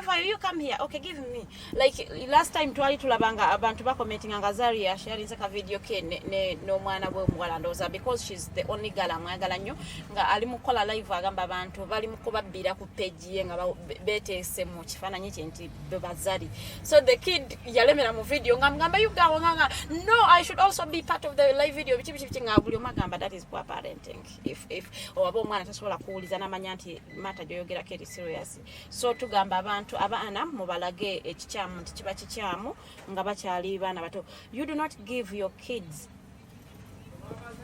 vayo you come here okay give me like last time twali tulabanga abantu commenting nga Zaria sharing ka video ke ne omwana bwe omuwala ndoza because she's the only girl amwagala nnyo nga ali mukola live agamba abantu bali mukubabbira ku page ye nga betese mu kifaananyi kye nti bazali so the kid yalemera mu video ngamba you go nganga no I should also be part of the live video bichi nga buli omagamba that is poor parenting if oba omwana tasobola kuwuliza namanya nti mata joyogera keri serious so tugamba abantu abaana mubalage ekikyamu nti kiba kikyamu nga bakyali baana bato you do not give your kids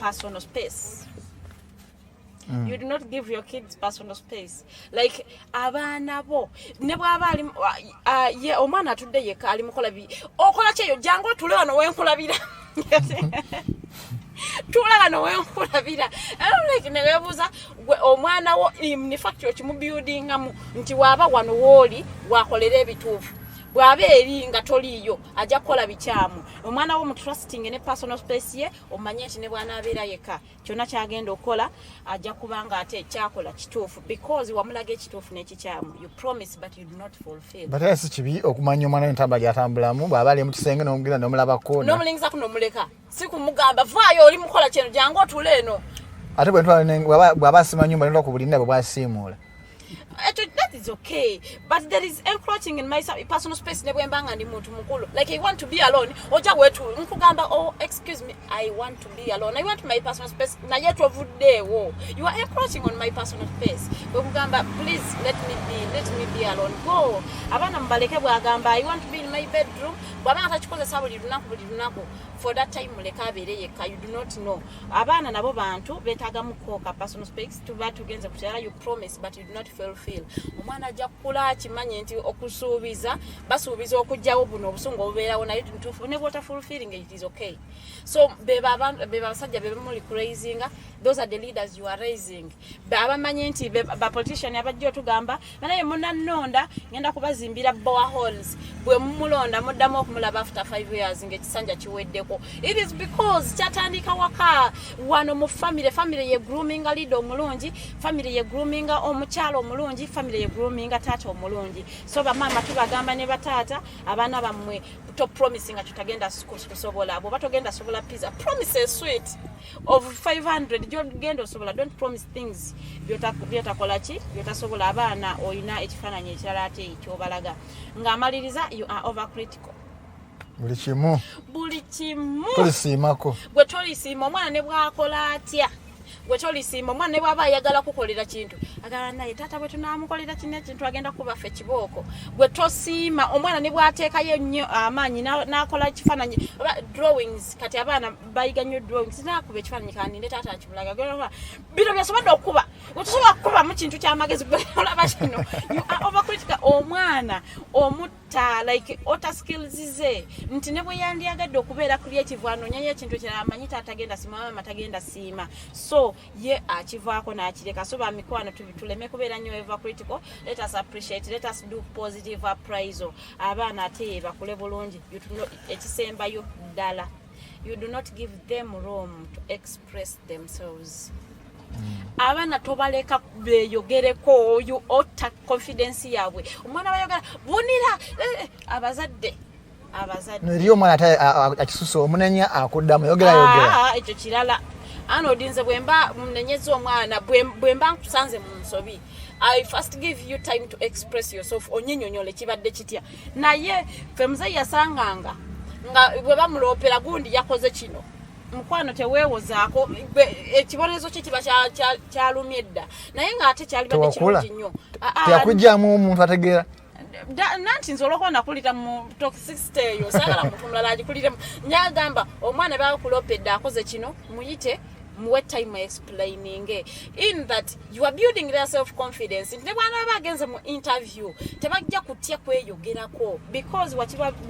personal space. You do not give your kids personal space. Like abaana bo ne bwaba ali ye omwana atudde yeka ali mukola bi okola kyeyo jango tule wano wenkulabira tula wano wenkulabira like ne webuza omwana wo in fact okimubuildinga mu nti waba wano woli wakolera ebituufu bwabe eri nga toliyo ajja kola bikyamu omwana wo mu trusting ne personal space ye omanye nti ne bwana abeera yeka kyonna kyagenda okola ajja kubanga ate kyakola kituufu because wamulaga ekituufu n'ekikyamu you promise but you do not fulfill but esi kibi okumanya omwana entamba gyatambulamu bw'aba ali mu kisenge n'omugira n'omulabako n'omulingiza kunomuleka si kumugamba vaayo oli mukola kyeno jangu otule eno ate bw'aba asima nnyumba n'olwa ku bulinda bwe bwasiimuula that is okay but there is encroaching in my personal space nebwembanga ndi muntu mukulu like I want to be alone oja wetu nkugamba oh excuse me I want to be alone I want my personal space na yet ovuddewo you are encroaching on my personal space bwekugamba please let me be alone go abana mbaleke bwagamba I want to be in my bedroom bwabanga takikozesa buli lunaku for that time muleka abeere yekka you do not know abaana nabo bantu betaaga mukoka personal space tuba tugenze kukyala you promise but you do not fulfill omwana ajja kukula akimanye nti okusuubiza basuubiza okujjawo buno obusungu obubeerawo naye ntuufu ne bwota fulfilling it is okay so beba basajja bebe muli raising those are the leaders you are raising abamanye nti ba politician abajja otugamba naye munannonda ngenda kubazimbira boreholes bwe mulonda muddamu okumulaba after 5 years ng'ekisanja kiweddeko it is because kyatandika waka wano mu family ye grooming leader omulungi family ye grooming omukyalo omulungi family ye grooming taata omulungi so bamama tubagamba ne bataata abaana bammwe to promising atagenda kusobola abo batogenda sobola pizza promises sweet of 500 jogenda osobola don't promise things byotakola ki byotasobola abaana oyina ekifaananyi ekirala ate ekyobalaga ng'amaliriza you are overcritical buli kimu tolisiimako gwe tolisiima omwana ne bwakola atya gwe tolisiima omwana ne bwaba ayagala kukolera kintu agala naye taata bwe tunaamukolera kino ekintu agenda kubaffe kibooko gwe tosiima omwana ne bwateekayo nnyo amaanyi n'akola kifaananyi drawings kati abaana bayiga nnyo drawings naakuba ekifaananyi kaninde taata akibulaga bino byasobodde okuba wetusobola kukubamu kintu ky'amagezi gwe olaba kino you are overcritical omwana omutta like ota skills ze nti ne bwe yandiyagadde okubeera creative anoonyayo ekintu kirala amanyi taata agenda siima mama tagenda siima so ye akivaako n'akireka so bamikwano tuleme kubeera nnyo overcritical let us appreciate let us do positive appraisal abaana ate bakule bulungi ekisembayo ddala you do not give them room to express themselves abaana tobaleka beeyogereko you ota confidence yaabwe omwana bayogera bunira abazadde neri omwana akisusa omunenya akuddamu yogera ekyo kirala anodinze bwemba mnenyeza omwana bwemba nkusanze mu nsobi I first give you time to express yourself onyinyonyole kibadde kitya naye fe muzeyi yasanganga nga bwe bamulopera gundi yakoze kino mukwano teweewozaako ekibonerezo kye kiba kyalumye edda naye ng'ate kyalibadde kirungi nnyo teyakugjamu omuntu ategeera nanti nze olwokuba nakulira mu toxicity eyo saagala muntu mulala agikuliremu nyagamba omwana bakulopedde akoze kino muyite muwe time explaining in that you are building their self confidence ne bwana bagenze mu interview tebajja kutya kweyogerako because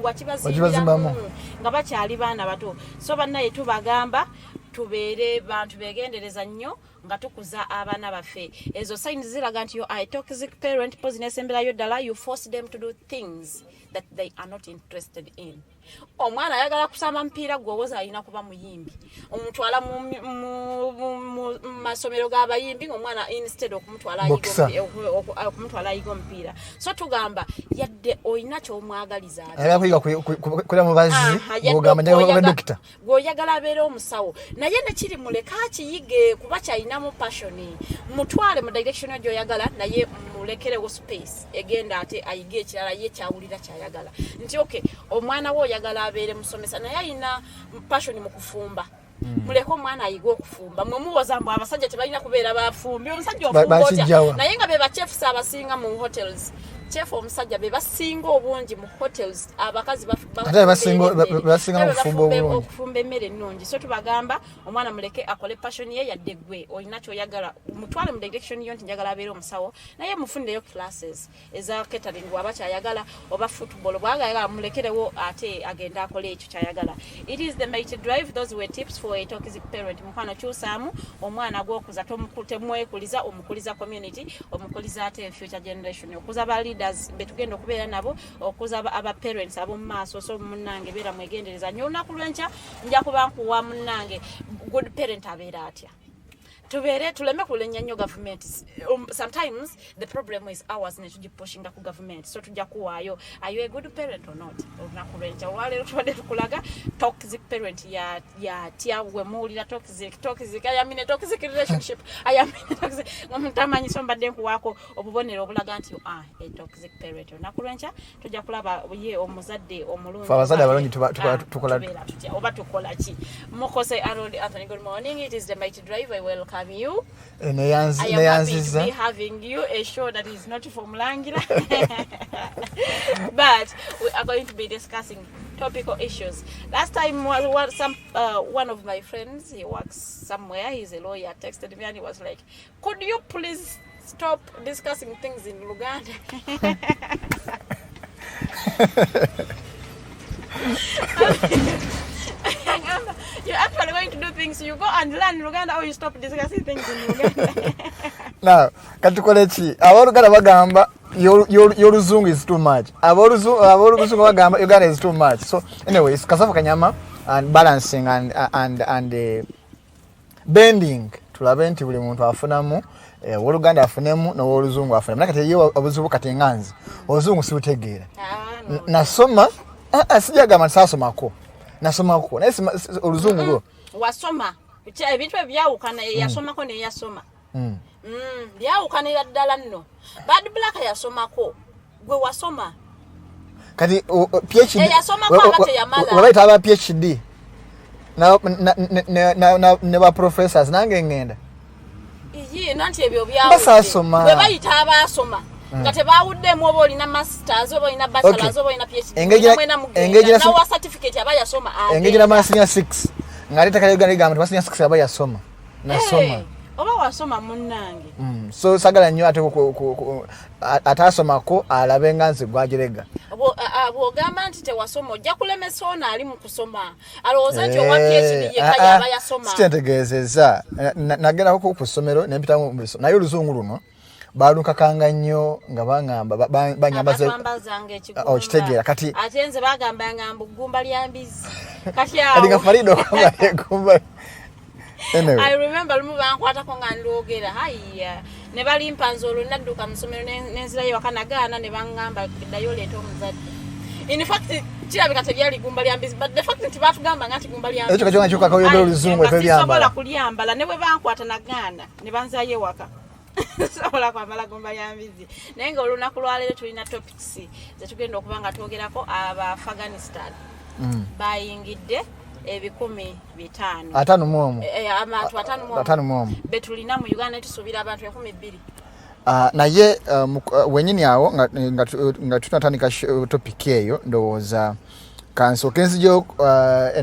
wakibazimbiramu nga bakyali baana bato so bannaye tubagamba tubeere bantu begendereza nnyo nga tukuza abaana baffe ezo signs ziraga nti yo a toxic parent business emberayo ddala you force them to do things that they are not interested in omwana ayagala kusamba mpira gwowoza alina kuba muyimbi omutwala mu masomero g'abayimbi omwana instead okumutwala ayiga omupiira so tugamba yadde olina kyomwagaliza era kuyiga mubazi ogamba dokita gwoyagala abeera omusawo naye nekiri muleka akiyige kuba kyalinamu passioni mutwale mu direction gyoyagala naye mulekerewo space egenda ate ayige ekirala ye kyawulira kyayagala nti okay omwana wo oyagala abeere musomesa naye alina passion mu kufumba muleke omwana ayiga okufumba mwe muwoza mbu abasajja tebalina kubeera bafumbi omusajja ofumba naye nga be bachefs abasinga mu hotels chef omusajja be basinga obungi mu hotels abakazi basinga okufumba emmere ennungi so tubagamba omwana muleke akole passion ye yadde gwe olina kyoyagala mutwale mu direction yo nti njagala abeera omusawo naye mufundeyo classes eza catering waba kyayagala oba football bwagayagala mulekerewo ate agenda akole ekyo kyayagala. It is the mighty drive. Those were tips for a toxic parent. Mukwano kyusaamu omwana gwokuza tomwekuliza omukuliza community omukuliza ate future generation okuza ba leaders betugenda okubeera nabo okuza aba parents abo maaso so munnange beera mwegendereza nnyo olunaku lwenca nja kuba nkuwa munnange good parent abeera atya tubere tuleme kulenya nnyo government. Sometimes the problem is ours ne tuji pushing ku government so tujja kuwaayo are you a good parent or not olunaku lwenca olwaleero tubadde tukulaga toxic parent ya Teangel muwulira toxic I mean a toxic relationship I am toxic mutamanyi so mbadde nkuwaako obubonero obulaga nti a toxic parent olunaku lwenca tujja kulaba ye omuzadde omulungi abazadde abalungi tukola oba tukola ki. Mukose Arnold Anthony, good morning. It is the mighty drive. I welcome you. I am happy to be having you a show that is not from Langira. But we are going to be discussing topical issues. Last time one of my friends, he works somewhere, he's a lawyer, texted me and he was like, could you please stop discussing things in Uganda? You're actually going to do things, you go and learn in Uganda or you stop discussing things in Uganda. Now, katukolechi abaluganda bagamba yoruzungu is too much. Abaluzungu bagamba Uganda is too much. So anyways, kasafu kanyama and balancing and bending tulabe nti buli muntu afunamu Oluganda afunemu no oluzungu afunemu. Nakati yo abuzubu kati nganzi. Oluzungu sibutegeera. Nasoma asijagama sasomako. Nasomako. Nasi oluzungu lwo. Wasoma. Ebintu ebyawukana yasomako ne yasoma. Byawukana yaddala nno. Bad black yasomako. Gwe wasoma. Kati PhD. Yasomako abate yamala. Wabaita aba PhD. Ne ba professors nange ngenda. Iyi nanti ebyo byawukana. Bwe bayita abasoma. Ngate bawudde mu obolina masters obolina bachelors obolina PhD. Engagina na wa certificate abaya soma. Engagina masinya 6. Ngaleta kale Uganda igamba masinya 6 abaya soma. Nasoma. Oba wasoma munnange. So sagala nnyo ate atasomako alabe nganzi gwagirega. Bw'ogamba nti tewasoma ojja kulemesa ono ali mu kusoma. Alowooza nti owa PhD yekka aba yasoma. Sitentegeezezza. Nagerako ku ssomero ne mpitamu mu ssomero. Naye oluzungu luno balukakanga nnyo nga bangamba banyambaze okitegeera kati ate nze bagamba ngamba gumba lya mbizi kati awo Edgar Farida gumba. Anyway. I remember lumu bankwatako nga ndogera haya ne bali mpanzo olwo nadduka mu ssomero n'enzirayo wakanagaana ne bangamba ddayo leeta omuzadde. In fact kirabika tebyali gumba lya mbizi but the fact nti batugamba nga nti gumba lya mbizi ekyo kajonga kyokka oyogera oluzungu ebyambala sobola kulyambala ne bwe bankwata nagaana ne banzayo waka sobola kwambala gumba lya mbizi naye nga olunaku lwaleero tulina topics zetugenda okuba nga twogerako aba Afghanistan bayingidde 500 atano muomu abantu atano muomu betulina mu Uganda tusuubira abantu 200 naye wenyini awo nga tunatandika topic eyo ndowooza kanso kenzijjo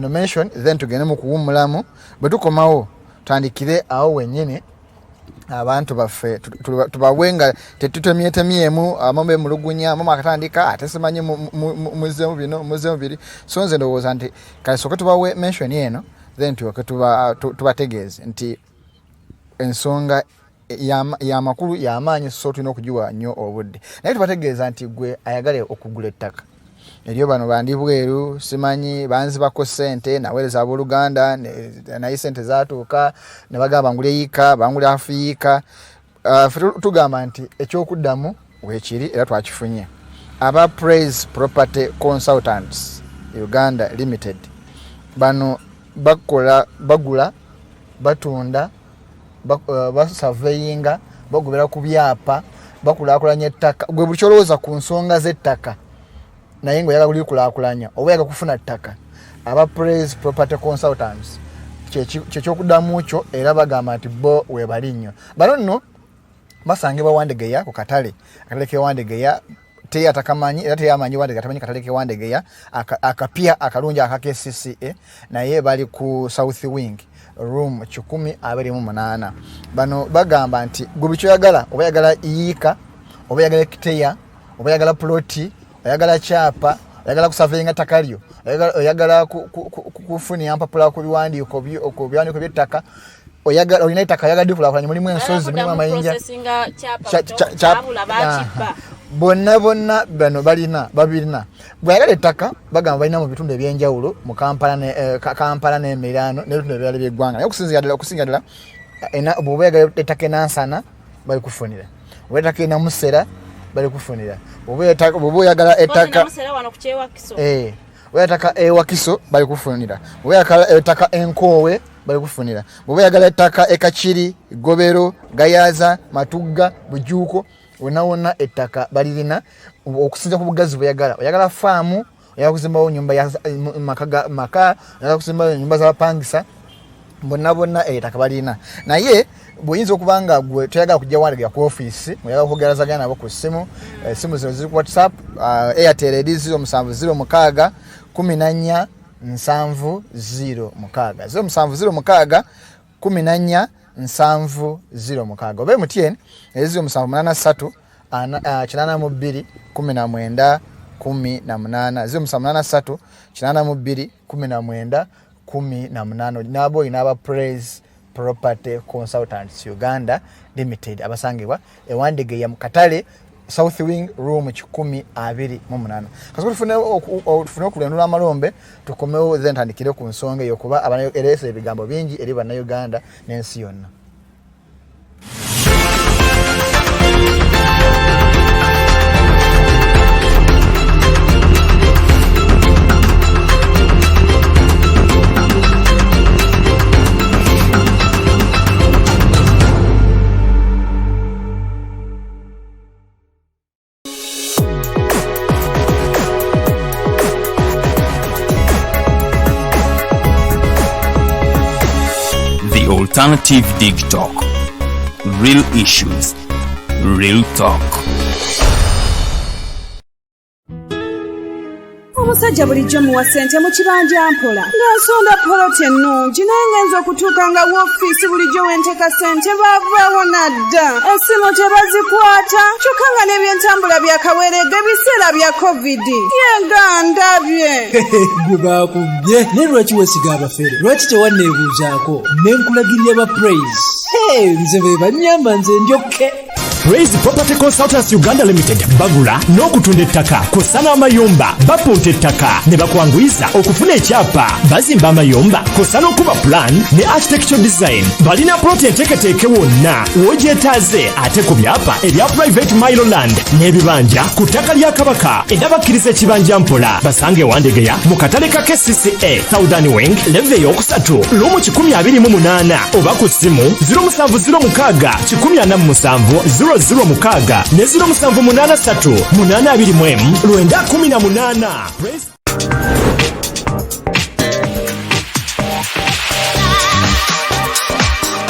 mention then tugende mu kuwummulamu bwe tukomawo tandikire awo wenyini abantu baffe tubawenga tetutemyemu amambe mulugunya mama akatandika atesemanye muzemu bino muzemu biri so nze ndowooza nti kaisoke tubawe mention eno then tubategeeze nti ensonga ya makulu ya amaanyi so tulina okugiwa nnyo obudde naye tubategeeza nti gwe ayagala okugula ettaka eriyo bano bandi bweru simanyi banzi bako sente naweereza abooluganda naye sente zaatuuka ne bagamba ngule yika bangule afiika tugamba nti ekyokuddamu weekiri era twakifunye aba Praise Property Consultants Uganda Limited bano bagula batunda basurveyinga bagobera ku byapa bakulaakulanya ettaka gwe buli kyolowooza ku nsonga z'ettaka naye nga oyagala kulikulakulanya oba oyagala kufuna ttaka aba Praise Property Consultants kyekyokudamu kyo era bagamba nti bo webali nnyo bano nno basangibwa Wandegeya ku katale k'Ewandegeya teyatakamanyi era teyamanyi Wandegeya tamanyi katale k'Ewandegeya akapya akalungi aka KCCA naye bali ku South Wing room 128 bano bagamba nti gwe kyoyagala oba yagala yiika oba yagala kiteya oba yagala ploti oyagala chapa oyagala kusavinga takalyo oyagala kufuni ampapula ku biwandiiko by'ettaka oyagala olina ettaka oyagala dikulakulanya mulimu ensozi mulimu amayinja bonna bano babirina bweyagala ettaka bagamba balina mu bitundu ebyenjawulo mu Kampala n'Emirano n'ebitundu ebirala by'eggwanga naye okusinga ddala bw'oba oyagala ettaka enansana bali kufunira oba ettaka enamusera bali kufunira bw'oba oyagala ettaka oyataka ewakiso bali kufunira bw'oba oyagala ettaka enkoowe bali kufunira bw'oba oyagala ettaka ekakiri gobero gayaza matugga bujuuko wona ettaka balirina okusinza ku bugazi bweyagala oyagala faamu oyagala kuzimbawo nyumba ya maka oyagala kuzimbawo nyumba z'abapangisa bonna ettaka balirina naye bw'oyinza okuba nga gwe toyagala kujja Wandegeya ku ofiisi oyagala kugerazagana nabo ku ssimu essimu zino ziri ku WhatsApp Airtel edi 0706 14 706 0706 14 706 oba MTN ezi 0783 82 19 18 0783 82 19 18 nabo inaba Praise Property Consultants Uganda Limited abasangibwa Wandegeya mu katale South Wing room 128 kasoko tufune okulendula amalombe tukomewo then tandikire ku nsonga eyo kuba abana erese ebigambo bingi eri bannaUganda n'ensi yonna. Alternative Dig Talk. Real issues, real talk. Omusajja bulijjo muwa ssente mu kibanja mpola ng'ensonda poloti ennungi naye ngenza okutuuka nga woofiisi bulijjo wenteeka ssente baavaawo nadda essimu tebazikwata kyokka nga n'ebyentambula byakaweerega ebiseera bya COVID yegandabye gwe baakubye naye lwaki weesiga abafere lwaki tewanneebuuzaako ne nkulagirira ba Praise nze be bannyamba nze njokke Praise Property Consultants Uganda Limited bagula n'okutunda ettaka kosa n'amayumba bapunta ettaka ne bakwanguyiza okufuna ekyapa bazimba amayumba kosa n'okuba plan ne architectural design balina ploti enteeketeeke wonna w'ogyetaaze ate ku byapa ebya private mile land n'ebibanja ku ttaka lya Kabaka era bakkiriza ekibanja mpola basange Wandegeya mu katale ka KCCA Southern Wing leve eyokusatu lumu 128 oba ku ssimu 0706 147 006 ne 0783 821 918.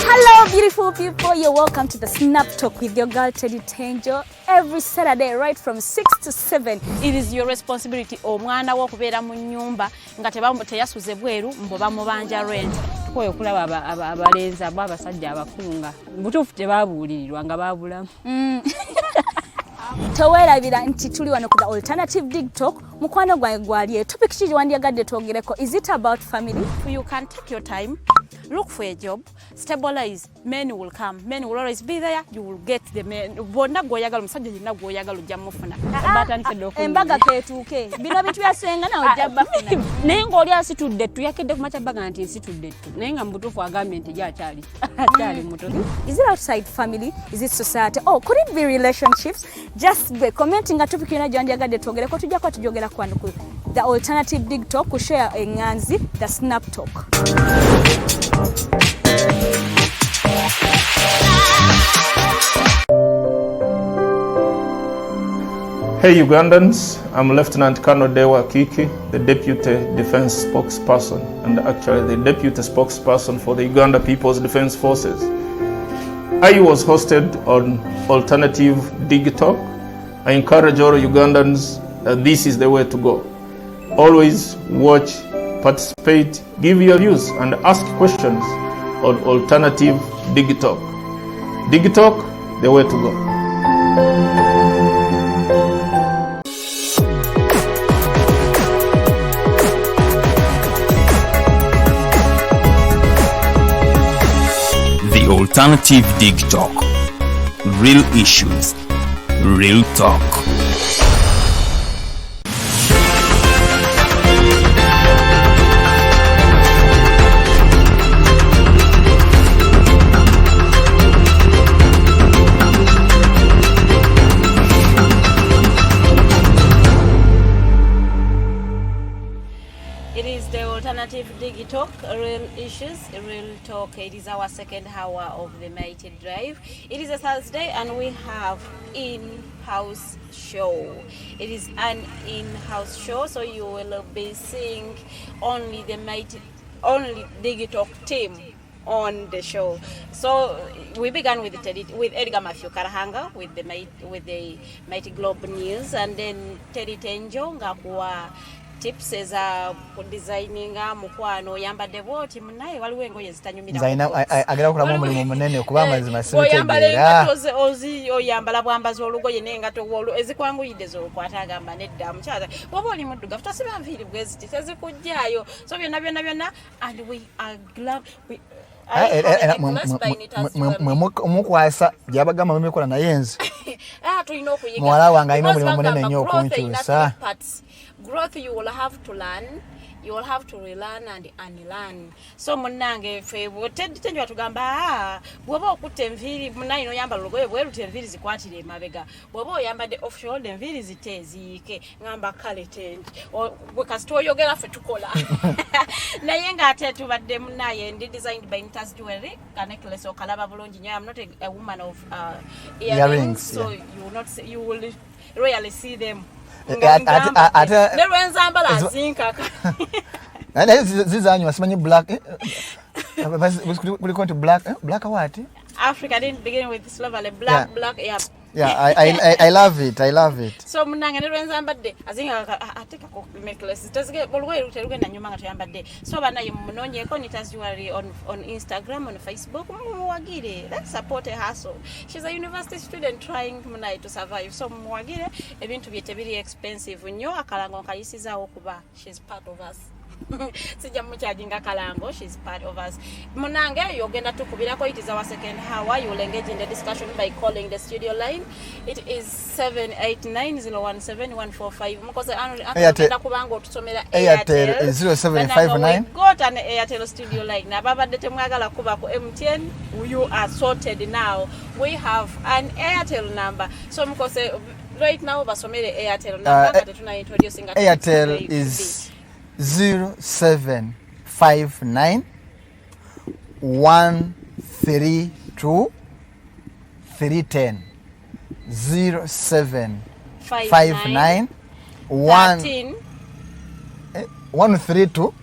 Hello beautiful people, you're welcome to the Snap Talk with your girl Teddy Teangel every Saturday right from 6 to 7. It is your responsibility omwana wo kubeera mu nyumba nga teyasuze bweru mbo bamubanja rent. Koyo kulaba abalenzi abasajja abakunga butuufu tebabuulirirwa nga babulamu. Towerabira nti tuli wano ku the Alternative Dig Talk mukwano gwange gwali topic kiri wandyagadde twogereko is it about family? You can take your time look for a job, stabilize, men will come. Men will always be there. You will get the men. Bonna goyagala musajja jinna goyagala ujamufuna. Batandise dokuna. Embaga ketuke. Bino bitu byasenga na ojabba funa. Naye ng'oli asitudde ttu yakedde ku makyabbaga nti nsitudde ttu. Naye nga mubutuufu agambye nti gy'akyali. Akyali mutono. Is it outside family? Is it society? Oh, could it be relationships? Just be commenting nga topic yona gyanjagadde twogereko tujja kwa tujogera kwano ku the alternative dig talk ku share enganzi the snap talk. Hey Ugandans, I'm Lieutenant Colonel Dewa Kiki, the Deputy Defense Spokesperson and actually the Deputy Spokesperson for the Uganda People's Defense Forces. I was hosted on Alternative Dig Talk. I encourage all Ugandans that this is the way to go. Always watch, participate, give your views and ask questions on Alternative Dig Talk. Dig Talk, the way to go. The Alternative Dig Talk. Real issues, real talk. It is the Alternative Dig Talk, real issues, real talk. It is our second hour of the Mighty Drive. It is a Thursday and we have in-house show. It is an in-house show, so you will be seeing only the Dig Talk team on the show. So we began with Edgar Mathew Karuhanga with the Mighty Globe News, and then Teangel Nabukera tips eza ku designing mukwano yambadde bwoti munaye waliwo engoye zitanyumira zaina agera kulamu omulimu munene okuba amazima sibitegeera ozi oyambala bwambazi olugoye nengato ezikwanguyidde zokwata agamba nedda mukyala woba oli muddugavu tosiba nviiri bweziti tezikujjaayo so byonna and we are glad mukwasa gyabagamba mumikola naye nze tulina okuyiga muwala wange alina omulimu munene nnyo okunkyusa. Growth you will have to learn, you will have to relearn and unlearn. So munange fe tenjwa tugamba bwoba okutte enviiri munayi no yambala olugoye bweruti enviiri zikwatire emabega bwoba oyambadde offshore enviiri ziteziike ngamba kale tendi bwe kasita oyogera fe tukola naye ng'ate tubadde munaye ndi designed by Intas Jewelry necklace okalaba bulungi nnyo. I'm not a woman of earrings, so yeah. you will rarely see them. Zizanywa simanyi black we to black what Africa didn't begin with slavery black yeah I love it so munanga ne lwenzambadde azinga ateka ko necklace tazige bolwe ruterugenda nyuma nga tuyambadde so banaye munonyeko Intas Jewelry on Instagram, on Facebook. Muwagire, let's support a hustle. She's a university student trying to survive, so muwagire ebintu byete biri expensive nnyo akalango kayisiza okuba she's part of us. Sija mucharging akalango, she's part of us. Munange yogenda tukubirako. It is our second hour. You will engage in the discussion by calling the studio line. It is 789017145. Mukose Arnold Anthony kubango tusomera Airtel 0759. We got an Airtel studio line. Na baba dete mwagala kuba ku MTN. You are sorted now. We have an Airtel number. So Mukose right now basomere Airtel number that tuna introducing Airtel is 0759 132 310 0759 132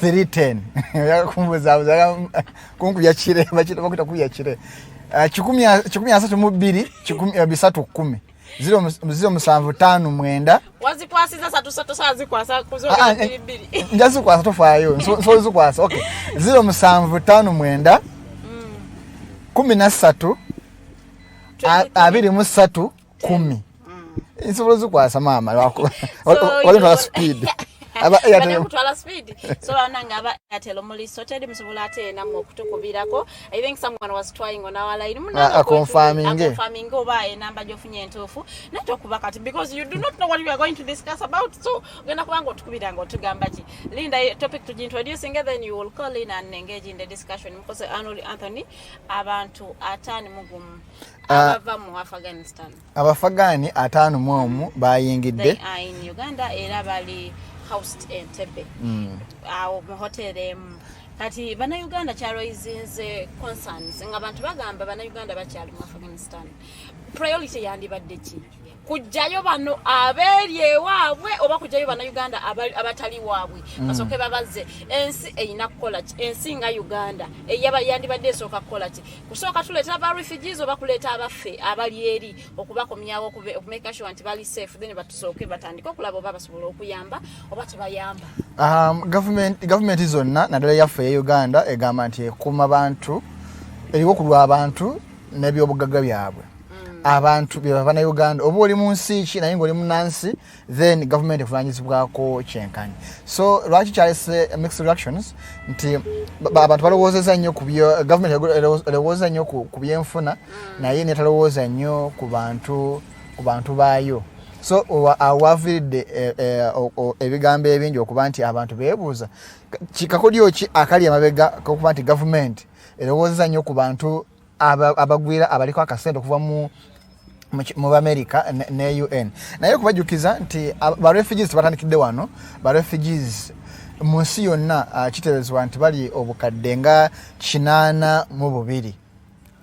310 yakumbuza kunkuya chire bachita bakuta kuya chire 10 310 zero musanvu tano mwenda wazikwasiza satu sazikwasa kuzoga bili njazi kwasa tofayo so zikwasa okay zero musanvu tano mwenda 13 abiri musatu 10 insobola zikwasa mama wako wali na speed bane mutwala speed so ananga aba Airtel omuli sorted musobola ate namwe okutukubirako. I think someone was trying on our line confirming oba enamba gyofunye entuufu nato kuba kati because you do not know what we are going to discuss about, so genda kubanga otukubira nga otugamba ki Linda topic to introducing and then you will call in and engage in the discussion. Mukose Arnold Anthony abantu 5 mugumu abava mu Afghanistan. Abafagani 5 mu bayingidde. They are in Uganda era bali housed in Tebe. Awo mu hotel kati bannaUganda kyaloizinze concerns nga abantu bagamba bannaUganda bakyali mu Afghanistan. Priority yandibadde ki? Kujjayo bano abeeri ewaabwe oba kujjayo bannaUganda abatali waabwe basooke babaze ensi eyina kukola ki, ensi nga Uganda yandibadde esooka kukola ki, kusooka tuleeta aba refugees oba kuleeta abaffe abali eri okubakomyawo okumeka sure nti bali safe then batusooke batandike okulaba oba basobola okuyamba oba tebayamba. Gavumenti zonna naddala yaffe e Uganda egamba nti ekuuma bantu eriwo kulwa abantu n'ebyobugagga byabwe. Abantu bava na Uganda oba oli mu nsi ki naye ng'oli munnansi then government evunanyizibwako kyenkanyi. So lwaki kyalese mixed reactions nti abantu balowoozeza nnyo ku government elowooza nnyo ku byenfuna naye netalowooza nnyo ku bantu baayo. So awaviridde ebigambo ebingi okuba nti abantu beebuuza kikakodyo ki akali emabega kokuba nti government elowoozeza nnyo ku bantu abagwira abaliko akasente okuva mu America ne UN. Naye kubajukiza nti ba refugees batandikidde wano, ba refugees mu nsi yonna kiteberezebwa nti bali obukadde nga 82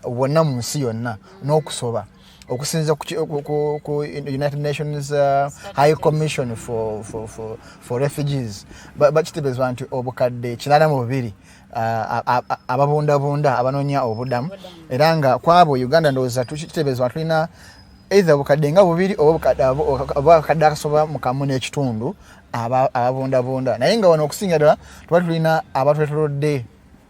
bonna mu nsi yonna n'okusoba okusinza ku United Nations High Commission for Refugees bakiteberezebwa nti obukadde 82 ababundabunda abanoonya obudamu era nga kwabo Uganda ndowooza tukiteberezebwa tulina either obukadde nga 2 oba obukadde akasoba mu kamu n'ekitundu ababundabunda naye nga wano okusinga ddala tuba tulina abatwetolodde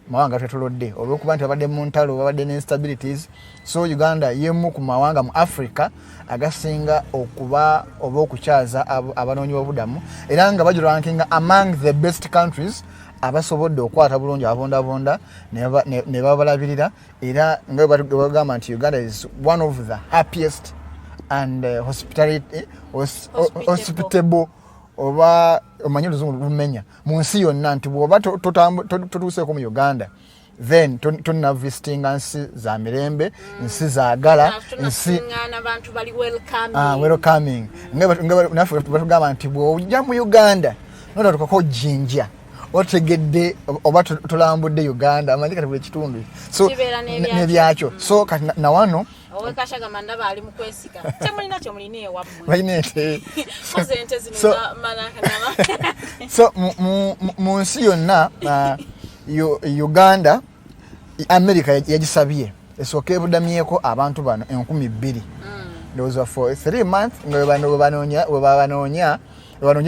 mawanga twetolodde olw'okuba nti babadde mu ntalo babadde n'instabilities. So Uganda yemu ku mawanga mu Africa agasinga okuba oba okukyaza abanoonyi b'obudamu era nga bagirankinga among the best countries abasobodde okwata bulungi ababundabunda ne babalabirira era nga bagamba nti Uganda is one of the happiest and hospitable oba omanyi oluzungu lumenya mu nsi yonna nti bw'oba totuuseeko mu Uganda then tonna visitinga nsi za mirembe nsi zaagala nsi abantu bali welcoming naffe batugamba nti bw'ojja mu Uganda notatukako jinja otegedde oba tulambudde Uganda amanyi kati buli kitundu so nebyakyo so kati na wano owekashaga mandaba ali mu kwesika temulina kyo mulina ewammwe bainete ente zino manakana so mu nsi yonna Uganda America yagisabye esooka ebudamyeko abantu bano 2,000 ndowooza for 3 months nga webanoonya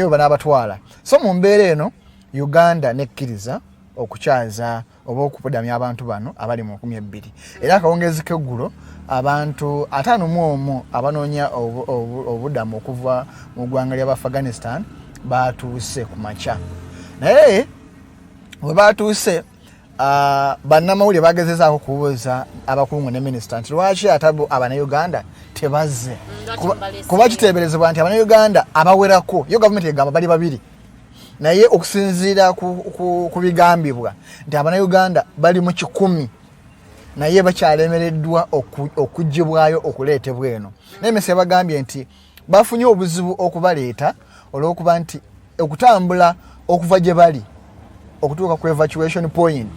banabatwala. So mu mbeera eno Uganda nekkiriza okukyaza oba okubudamya abantu bano abali mu 2,000 era akawungezi k'eggulo abantu 51 abanoonya obudamu okuva mu ggwanga lya Afghanistan batuuse ku makya naye bwe batuuse bannamawulire bagezezaako kubuuza abakungu ne minisita nti lwaki ate abanauganda tebazze kuba kiteeberezebwa nti abanauganda abawerako yo gavumenti egamba bali 2 naye okusinziira ku bigambibwa nti abanauganda bali mu 100 naye bakyalemereddwa okuggyibwayo okuleetebwa eno n'emesi bagambye nti bafunye obuzibu okubaleeta olw'okuba nti okutambula okuva gye bali okutuuka ku evacuation point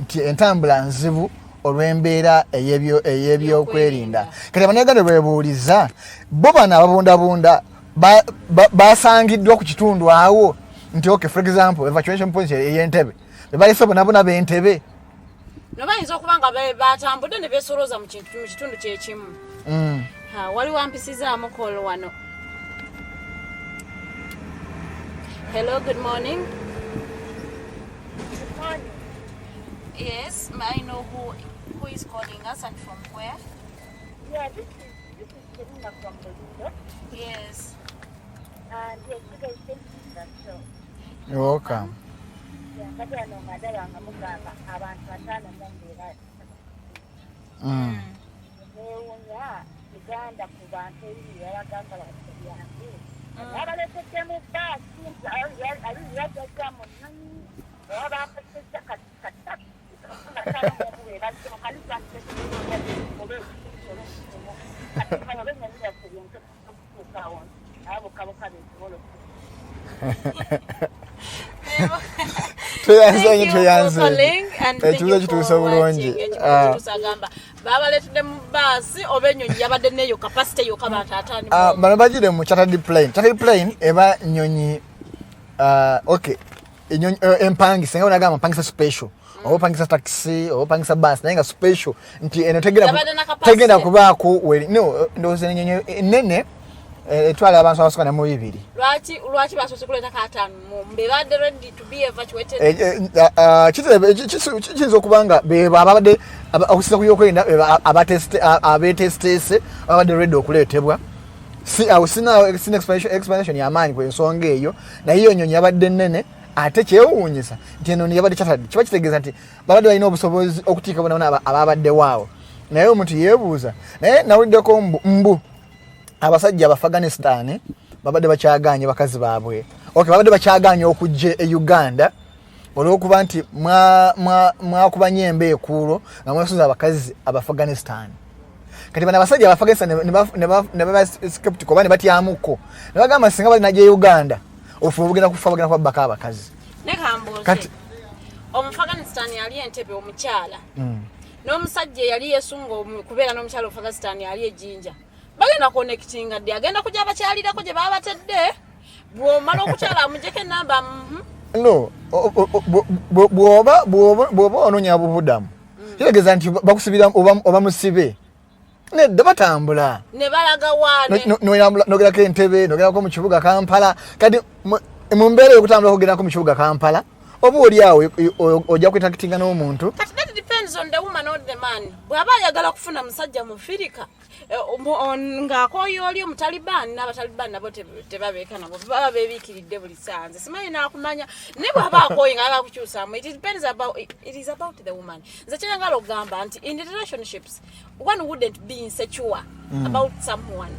nti entambula nzibu olw'embeera ey'ebyokwerinda. Kati abanauganda beebuuliza bo bano ababundabunda basangiddwa ku kitundu awo nti okay for example evacuation point ey'Entebbe bebalese bonabona b'Entebbe nobayinza okuba nga batambudde ne beesolooza mu kitundu kyekimu. Waliwo ampisizaamu call wano. Hello, good morning. Good morning. Yes, may I know who is calling us and from where? Yeah, this is Selina from Bino. Yes. You're welcome. Ekibuuzo kituusa bulungi. Babaletudde mu baasi oba ennyonyi yabadde neyo kapasite yokka bataataani. Bano bagire mu chartered plane. Chartered plane eba nnyonyi okay. Ennyonyi empangisa nga onagamba mpangisa special. Oba pangisa taxi, oba pangisa bus, naye nga special. Nti eno tegenda kubaako weri. No, ndowooza ennyonyi ennene etwala abantu abasukana mu bibiri. Lwaki basoose kuleeta kaataano mbe badde ready to be evacuated? Kiyinza okuba nga beba abadde okusiza ku byokwerinda abeetesiteese abadde ready okuleetebwa. Sina explanation y'amaanyi ku ensonga eyo, naye iyo nnyonyi yabadde nnene ate kyewuunyisa nti eno yabadde chartered. Kiba kitegeeza nti babadde balina obusobozi okutiika bona ababaddewo awo. Naye omuntu yeebuuza, naye nawuliddeko mbu abasajja aba Afghanistan babadde bakyagaanye bakazi baabwe. Okay, babadde bakyagaanye okujja e Uganda olw'okuba nti mwakubanya embe ekuulo nga mwasuza abakazi aba Afghanistan. Kati bana abasajja aba Afghanistan ne baba skeptical bane batyamuko. Ne bagamba singa bali najja e Uganda ofuba bugenda kufa bagenda kubbaka abakazi. Ne kambuuze. Afghanistan yali Entebbe omukyala. N'omusajja yali yesunga kubeera n'omukyala Afghanistan yali ejjinja. Bagenda connectinga ddi agenda kujja abakyalirako gye baba batedde bw'omala okukyala amujjeko ennamba. No, bw'oba onoonya ababuddamu kitegeeza nti bakusibira oba musibe nedda batambula ne balaga waane nogerako Entebbe nogerako mu kibuga Kampala. Kati mu mbeera y'okutambula okugerako mu kibuga Kampala oba oli awo ojja kwetakitinga n'omuntu. Kati that depends on the woman or the man. Bw'aba ayagala kufuna musajja mu Afirika ng'akooyo oli omutalibaani n'abatalibaani nabo tebabeeka nabo baba beebiikiridde buli sanze simanyi n'akumanya naye bw'aba akooye ng'ayagala kukyusaamu it is about the woman. Nze kyengala okugamba nti in relationships one wouldn't be insecure about someone.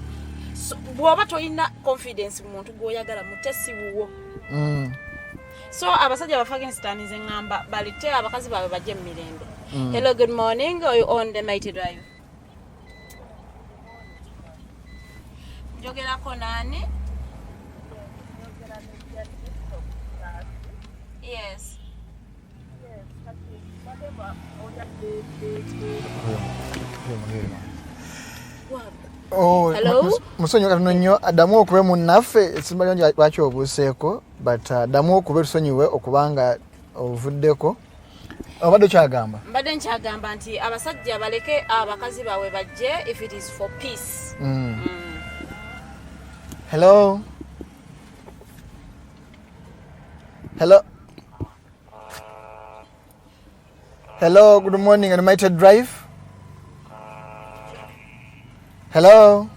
So, bw'oba tolina confidence mu muntu gw'oyagala mutesi wuwo. So abasajja aba Afghanistan nze ngamba balite abakazi baabwe bajje mu mirembe. Hello, good morning. Are you on the Mighty Drive? Jogerako nani? Yes. Hello? Musonyi katono nnyo addamu okube munnaffe esimba lyongi lwaki obuuseeko but addamu okube tusonyiwe okubanga ovuddeko. Obadde kyagamba? Mbadde nkyagamba nti abasajja baleke abakazi baabwe bajje if it is for peace. Hello? Hello? Hello, good morning, Animated Drive. Hello?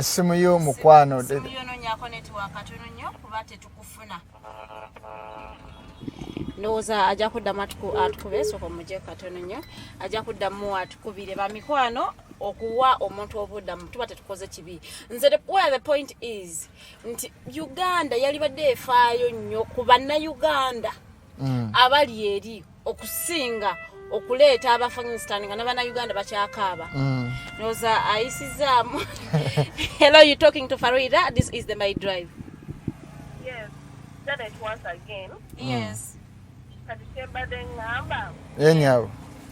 Simu yo mukwano. Simu yo nonyako network atono nnyo kuba tetukufuna. Ndowooza ajja kuddamu atukube sooka mugye katono nnyo ajja kuddamu atukubire bamikwano okuwa omuntu obuddamu tuba tetukoze kibi. Nze where the point is nti Uganda yalibadde efaayo nnyo ku bannaUganda abali eri okusinga okuleeta aba Afghanistan nga n'abannaUganda bakyakaaba. Ndowooza ayisizaamu. Hello, you talking to Farida? This is the My Drive. Yes, that it once again. Yes. Katikyembadde ngamba yenyawo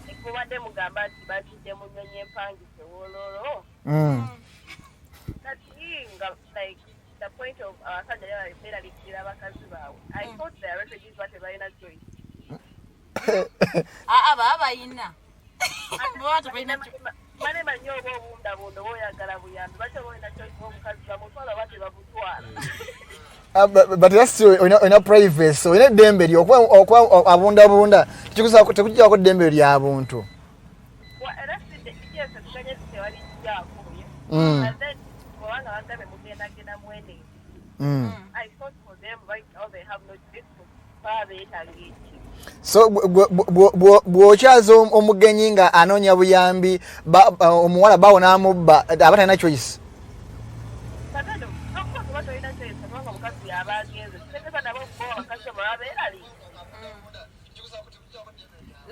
ekubadde mugamba nti batidde mu nnyonyi empangise wololo kati nga like the point of abasajja beeralikirira abakazi baabwe. I thought the refugees batebalina choice. Baba bayina bane manyo oba obundabunda oba oyagala buyambi bakyo boolina choice omukazi bamutwala oba tebamutwala. But that's in privacy. Ina eddembe lyo okuba abundabunda tekujjako eddembe lya buntu. kubanga bagambe mugenda mwene. I thought for them right now they have no choice to beetaaga eki. So bw'okyaza omugenyi nga anoonya buyambi omuwala bawo n'amubba aba talina choice. Kakano okuba tolina choice kubanga omukazi yaba agenze tekeba nabo okuba abakazi baba beerali.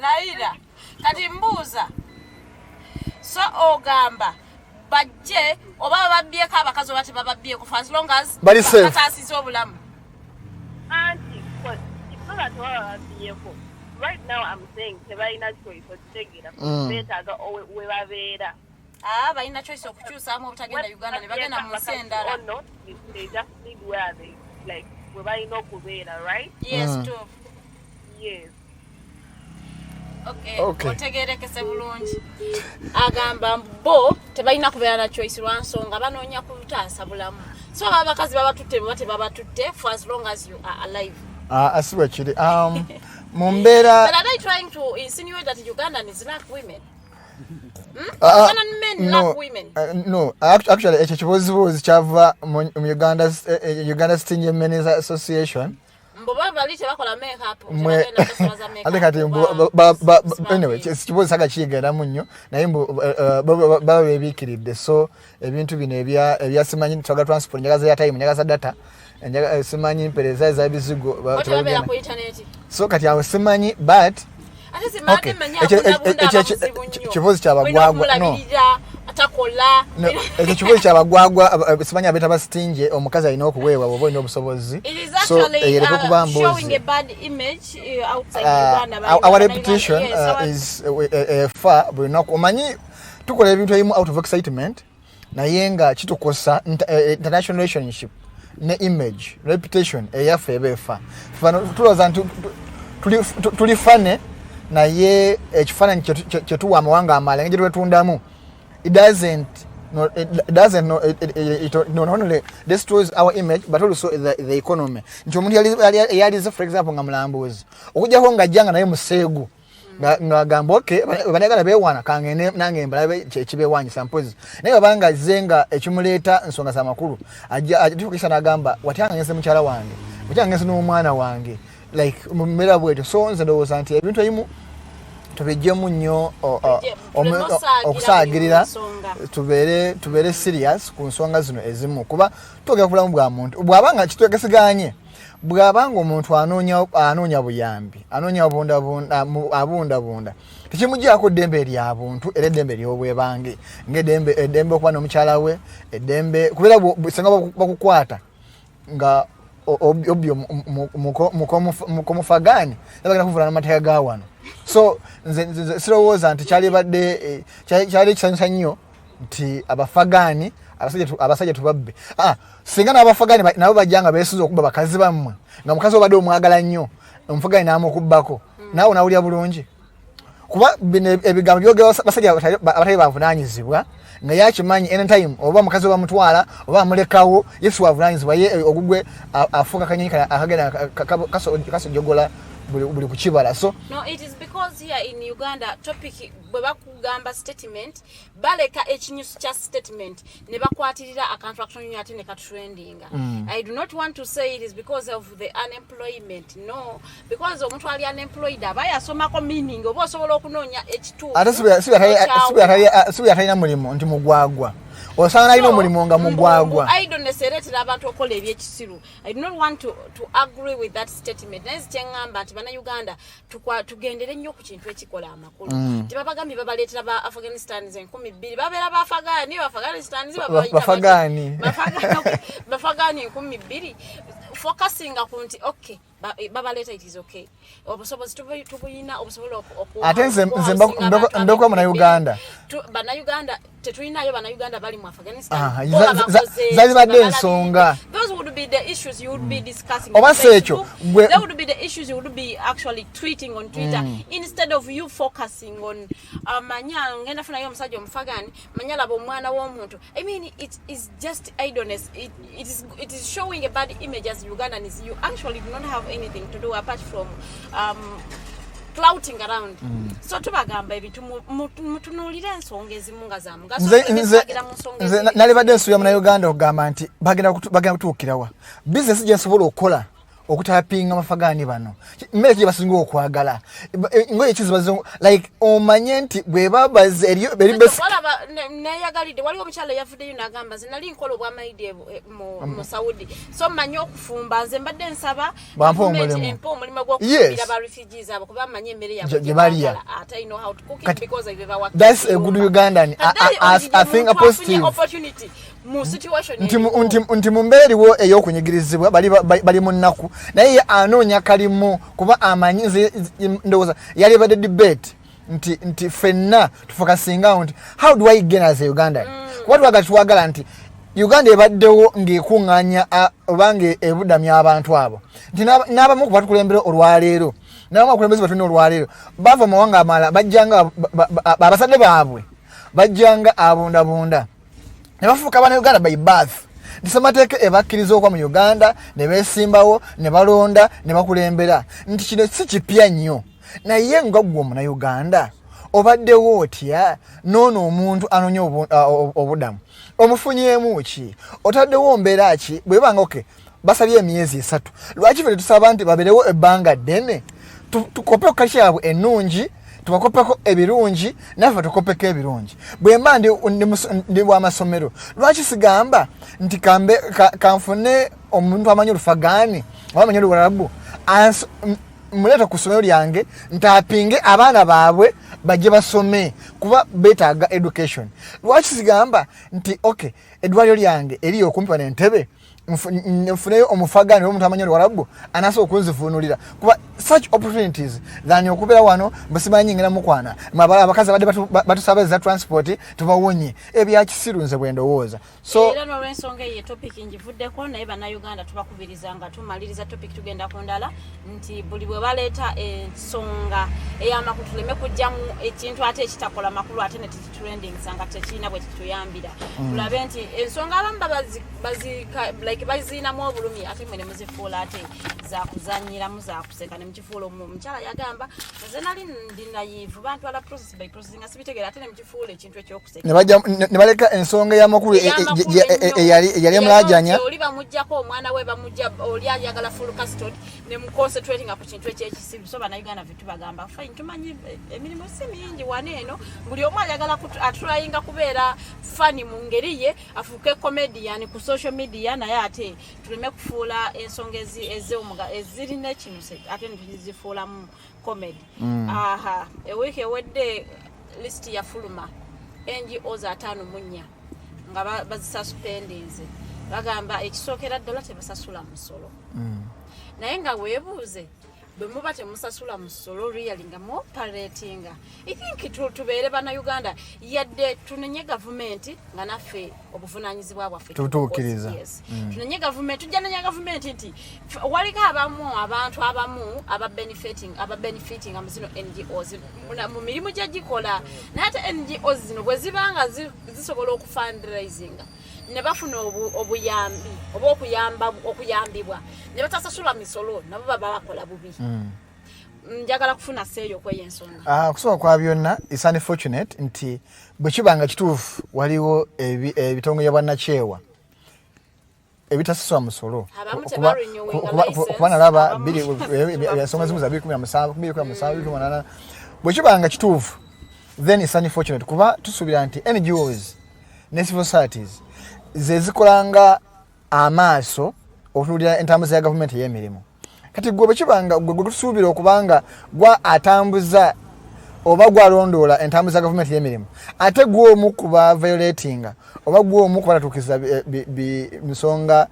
Laira kati mbuuza so ogamba bajje oba babbyeko abakazi oba tebababbyeko for as long as bataasiza obulamu. Anti it's not that bababbyeko. Right now I'm saying tebalina choice okutegeera beetaaga we babeera. Balina choice okukyusaamu obutagenda Uganda ne bagenda mu nsi endala. They just need where they like we balina okubeera, right? Yes too. Yes. Okay. Otegeerekese bulungi. Agamba bo tebalina kubeera na choice lwa nsonga banoonya kutaasa bulamu. So abakazi babatutte baba tebabatutte for as long as you are alive. Asiba kiri. Mumbera. But are they trying to insinuate that Ugandans lack women? Ugandan men lack women? No, actually ekyo kibuuzibuuzi kyava mu Uganda Senior Men's Association. Anyway, kibuuzi saga kiyigera mu nnyo naye baba beebiikiridde so ebintu bino ebyasimanyi twaga transport njagaza ya time njagaza data simanyi mpereza za bizigo so kati awo simanyi but kibuuzi kyabagwagwa no ekyo kibuuzi kyabagwagwa simanyi abeeta basitinje omukazi alina okuweebwa bwoba olina obusobozi so eyereka okuba mboozi our reputation is far buli lunaku omanyi tukola ebintu ebimu out of excitement naye nga kitukosa international relationship ne image reputation eyaffe ebeefa tulowooza nti tuli fane naye ekifaananyi kyetuwa amawanga amalala gye twetundamu it not only destroys our image but also the economy. Nti omuntu yalize for example nga mulambuzi okujjako ng'ajjanga naye museegu ng'agamba okay banagala beewaana kangende nange mbalabe kibeewanyisa mpozi naye babanga azze nga ekimuleeta nsonga z'amakulu ajja n'agamba watyanga ngenze mukyala wange watyanga ngenze n'omwana wange like mumera bwetyo so nze ndowooza nti ebintu ebimu tubijjemu nnyo okusaagirira tubeere serious ku nsonga zino ezimu kuba twogera ku bulamu bwa muntu bw'abanga kitwegesiganye bw'abanga omuntu anoonya buyambi anoonya abundabunda tekimuggyako eddembe eryabuntu era eddembe ery'obwebange ng'eddembe okuba n'omukyala we eddembe kubeera singa bakukwata nga obyo mukomufagani nabagenda kuvula n'amateeka ga wano so nze sirowooza nti kyali kisanyusa nnyo nti abafagani abasajja tubabbe singa n'abafagani nabo bajjanga beesuza okuba bakazi bammwe nga mukazi obadde omwagala nnyo omufagani n'amukubbako naawe nawulira bulungi kuba bino ebigambo byogera basajja abatali bavunaanyizibwa nga yakimanyi anytime oba mukazi oba mutwala oba amulekawo yesu wavunaanyizibwa ye ogugwe afuuka kanyonyi akagenda kasojogola buli kukibala so no it is because here in Uganda topic bwe bakugamba statement baleka ekinyusu kya statement ne bakwatirira akantraction union ate ne katrendinga I do not want to say it is because of the unemployment no because omuntu ali unemployed aba yasomako meaning oba osobola okunoonya ekituufu ate sibi atalina mulimu nti mugwagwa osanga alina omulimu nga mugwagwa I don't necessarily abantu okola ebyekisiru I do not want to agree with that statement naye kyeŋŋamba nti bannaUganda tugendere nnyo ku kintu ekikola amakulu tebabagambye babaleetera ba Afghanistan 2,000 babeera ba Afghanistan bafagani 2,000 focusing ku nti okay babaleeta it is okay obusobozi tubuyina obusobola ate nze ndokuba bannaUganda tetulinayo bannaUganda bali mu Afghanistan zazibadde ensonga those would be the issues you would be discussing oba sekyo there would be the issues you would be actually tweeting on Twitter instead of you focusing on manya ngenda funayo omusajja omufagani manya laba omwana w'omuntu I mean it is just idleness it is showing a bad image as Ugandans you actually do not have anything to do apart from clouting around so tubagamba ebintu mutunulire ensonga ezimu nga za mugaso nze nalibadde nsuubira mu Uganda okugamba nti bagenda kutuukirawa business gye nsobola okukola okutapinga amafagani bano mmere kye basinga okwagala ngoye kizibazo like omanye nti bwe babaze eriyo beribes neyagalide waliwo omukyala yafuddeyo n'agamba nze nali nkola obwamaidi mu Saudi so mmanyi okufumba nze mbadde nsaba empa omulimu gw'okufumbira ba refugees abo kuba mmanyi emmere yabwe gye balya ate I know how to cook it because I've ever worked. That's a good Ugandan. I think a positive opportunity mu situation nti mumbere wo eyokunyigirizibwa bali mu nnaku naye anoonya kalimu kuba amanyi ndoza yali bade debate nti fenna tufokasinga nti how do I gain as a Ugandan what twagala nti Uganda ebaddewo ng'ekuŋŋaanya obange ebudamya abantu abo nti n'abamu ku batukulembera olwaleero n'abamu akulembeze batulina olwaleero bava mawanga amala bajjanga abasade baabwe bajjanga abundabunda ne bafuuka abana Uganda by birth nti semateeka ebakkiriza okwa mu Uganda ne beesimbawo ne balonda ne bakulembera nti kino si kipya nnyo naye nga ggwe omuna Uganda obaddewo otya noono omuntu anoonya obudamu omufunyeemu ki otaddewo mbeera ki bwe banga okay basabye emyezi 3 lwaki ffe tusaba nti baberewo ebbanga ddene tukope kalcha yabwe ennungi tubakopeko ebirungi naffe tukopeko ebirungi bwe mba ndi bw'amasomero lwaki sigamba nti kanfune omuntu amanyi olufagaani oba amanyi oluwarabu muleta ku ssomero lyange ntapinge abaana baabwe bajje basome kuba betaaga education lwaki sigamba nti okay eddwaliro lyange eri okumpi n'entebe nfuneyo omufagani omuntu amanyi olwarabu anaso okunzivuunulira kuba such opportunities than okubeera wano basimanyi ngena mukwana abakazi badde batusabaza transport tubawonye ebyakisiru nze bwe ndowooza so era n'olw'ensonga eyo topic ngivuddeko naye bannaUganda tubakubiriza nga tumaliriza topic tugenda ku ndala nti buli bwe baleeta ensonga ey'amakulu tuleme kujjamu ekintu ate ekitakola makulu ate ne trending sanga tekirina bwe kituyambira tulabe nti ensonga abamu bazinamu obulumi ate mwene muzifuula ate zakuzanyiramu zakuseka ne mukifuula omukyala yagamba nze nali ndi nayivu bantwala process by process nga sibitegeera ate ne mukifuula ekintu ekyokuseka ne baleka ensonga y'amakulu eyali emulajanya oli bamuggyako omwana we bamugja oli ayagala full custody ne muconcentrating ku kintu ekyekisibu so bannaUganda vitu bagamba fine tumanyi emirimu si mingi wane eno buli omu ayagala atryinga kubeera funny mu ngeri ye afuuke comedian ku social media naye ate tuleme kufuula ensonga ezirina ekinuse ate netuzifuulamu comedy ewiiki ewedde list yafuluma NGOs 5 nga bazisuspendinze bagamba ekisookera ddala tebasasula musolo naye nga weebuuze bwe muba temusasula musolo really nga muoperatinga I think tubeere bannaUganda yadde tunenye gavumenti nga naffe obuvunaanyizibwa bwaffe tutuukiriza tunenye gavumenti tujja nenya gavumenti nti waliko abantu abamu ababenefiting amuzino NGOs mu mirimu gye gikola naye ate NGOs zino bwe zibanga zisobola okufundraisinga ne bafuna obuyambi oba okuyambibwa ne batasasula misolo nabo baba bakola bubi njagala kufuna seeyo kweyo ensonga kusooka kwa byonna is unfortunate nti bwe kibanga kituufu waliwo ebitongole bwannakyewa ebitasasula musolo kuba nalaba ensonga zimu za 2017 bwe kibanga kituufu then is unfortunate kuba tusuubira nti NGOs ne civil societies zezikolanga amaaso okutuulira entambuza ya gavumenti ey'emirimu kati gwe bwekibanga gwe tusuubira okubanga gwa atambuza oba gwalondoola entambuza ya gavumenti ey'emirimu ate gw'omu kuba violatinga oba gw'omu kuba tatuukiriza nsonga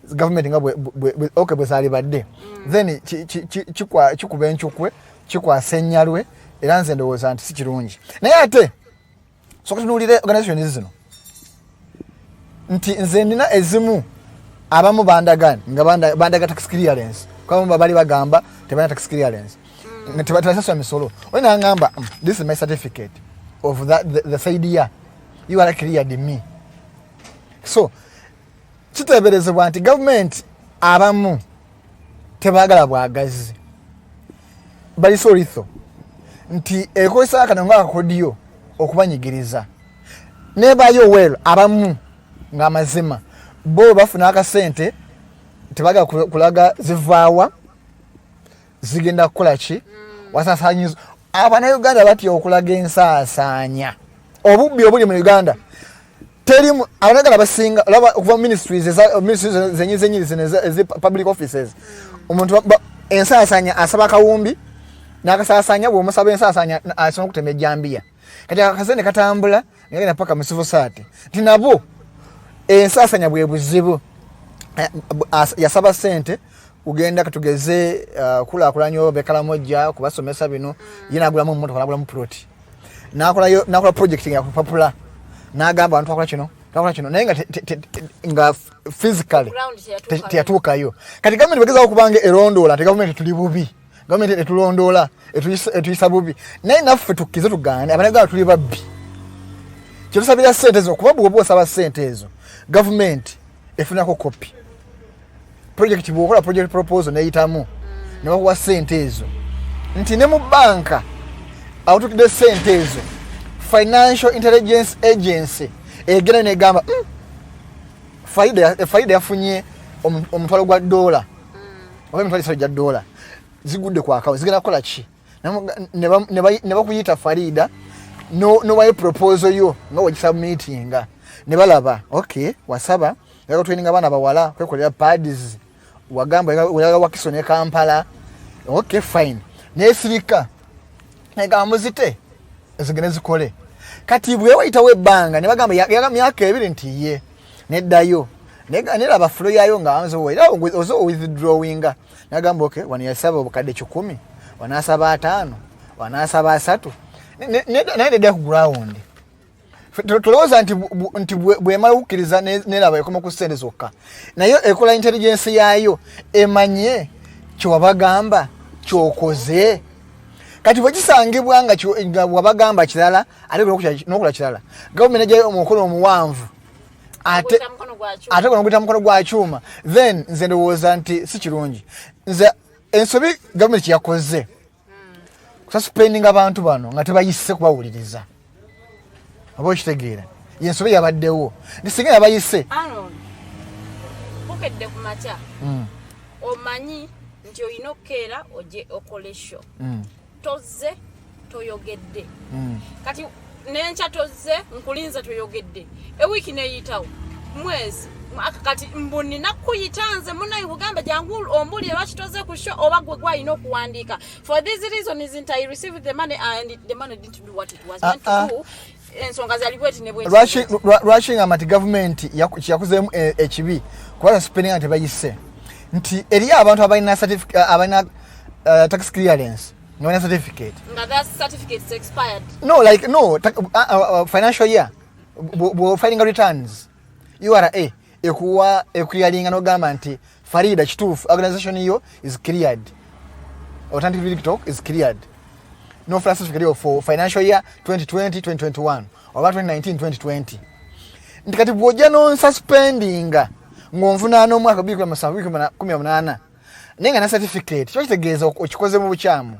gavumenti nga bwe zaalibadde then kikuba enkyukwe kikwasa ennyalwe era nze ndowooza nti si kirungi naye ate soka tunuulire organization zino nti nze nina ezimu abamu bandagani nga bandaga tax clearance kwa bali bagamba tebana tax clearance tebatasasula misolo oli nangamba this is my certificate of the third year you are cleared me so kiteeberezebwa nti government abamu tebagala bwagazi bali so litho nti ekozesa kano nga akodiyo okubanyigiriza nebayo well abamu ng'amazima bo bafuna akasente tebaga kulaga zivaawa zigenda kukola ki wasasanyizo abanayuganda batya okulaga ensaasanya obubbi obuli mu Uganda terimu abanagala basinga laba okuva ministries zenyi ezi public offices omuntu ensaasanya asaba kawumbi n'akasaasanya bw'omusaba ensaasanya asoma okutema ejjambiya kati akasente katambula ngagenda paka mu civil society nti nabo ensaasanya bwe buzibu yasaba sente ugenda katugeze kulaakulanyo bekalamojja kubasomesa bino yinagulamu mmotoka nagulamu plot nakola projecting ya kupapula n'agamba abantu twakola kino naye nga physically teyatuukayo kati gavumenti bagezako kubanga erondoola nti gavumenti tuli bubi gavumenti etulondoola etuyisa bubi naye naffe tukkize tugaane abanagala tuli babbi kyetusabira sente ezo kuba bwoba osaba sente ezo gavumenti efunako kopi project bwokola project proposal neyitamu ne bakuwa sente ezo nti ne mu banka awutukidde sente ezo Financial Intelligence Agency egenda negamba faida yafunye omutwalo gwa dola oba emitwalo esatu gya dola zigudde ku akawo zigenda kukola ki ne bakuyita Farida nowayo proposal yo nga wagisubmitinga ne balaba okay wasaba yaga traininga abaana bawala kwekolera pads wagamba yaga Wakiso ne Kampala okay fine nesirika negamba muzite ezigene zikole kati bwe wayitawo ebbanga ne bagamba yaga myaka ebiri nti ye neddayo nera baflo yayo nga ozo withdrawinga nagamba okay waniyasaba obukadde 10 wanasaba 5 wanasaba 3 nedda ku ground tulowooza nti bwemala okukkiriza neraba ekoma ku sente zokka naye ekola intelligence yayo emanye kyewabagamba kyokoze kati bwekisangibwa nga wabagamba kirala ate n'okola kirala gavumenti ejayo omukono omuwanvu ate konogwita mukono gwa kyuma then nze ndowooza nti si kirungi nze ensobi gavumenti kyeyakoze kususpending abantu bano nga tebayise kubawuliriza oba okitegeera yensobi yabaddewo nti singa yabayise bukedde ku makya omanyi nti olina okukeera ojje okole show tozze toyogedde kati nenkya tozze nkulinze toyogedde ewiiki neyitawo mwezi kati mbuni nakuyitanze munayi bugamba jangu ombuli lwaki tozze ku show oba gwe gwalina okuwandiika for this reason isn't I received the money and the money didn't do what it was meant to do ensonga zalibweti ne bweti rushing amati government yakuzeemu ekibi kubanga spending ate bayise nti eri abantu abalina certificate abalina tax clearance no certificate that certificate is expired financial year filing returns URA ekuwa ekuyalinga no gamba nti Farida kitufu organization hiyo is cleared alternative TikTok is cleared no certificate for financial year 2020-2021 or 2019-2020 ndikati bwoja no suspending ngonfuna no mwaka bikwa masabiki 18 nenga na certificate kyo kitegeeza okikoze mu bukyamu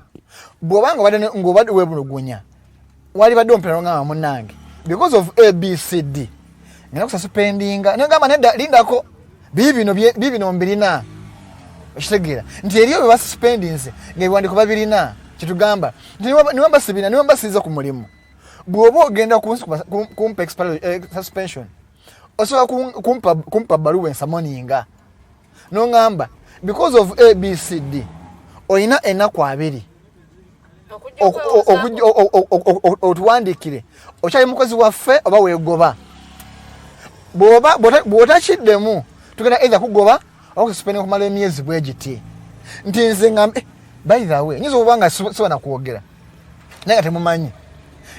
bwobanga badane ngobadde webunogunya wali badompera nga munange because of ABCD ngena kususpendinga ngamba nedda lindako bibino mbirina okitegeera nti eriyo baba suspendinze ngebwandiko babirina kitugamba niwamba sibina niwamba siza ku mulimu bwobo ogenda kumpa suspension osobola kumpa baluwa ensamoninga no ngamba because of ABCD oyina enaku abiri otuwandikire okyali mukozi waffe oba weegoba bw'otakiddemu tugenda either kugoba oba kususpendinga okumala emyezi bwegiti nti nze ngambe by the way nyinza okuba nga siba nakwogera naye nga temumanyi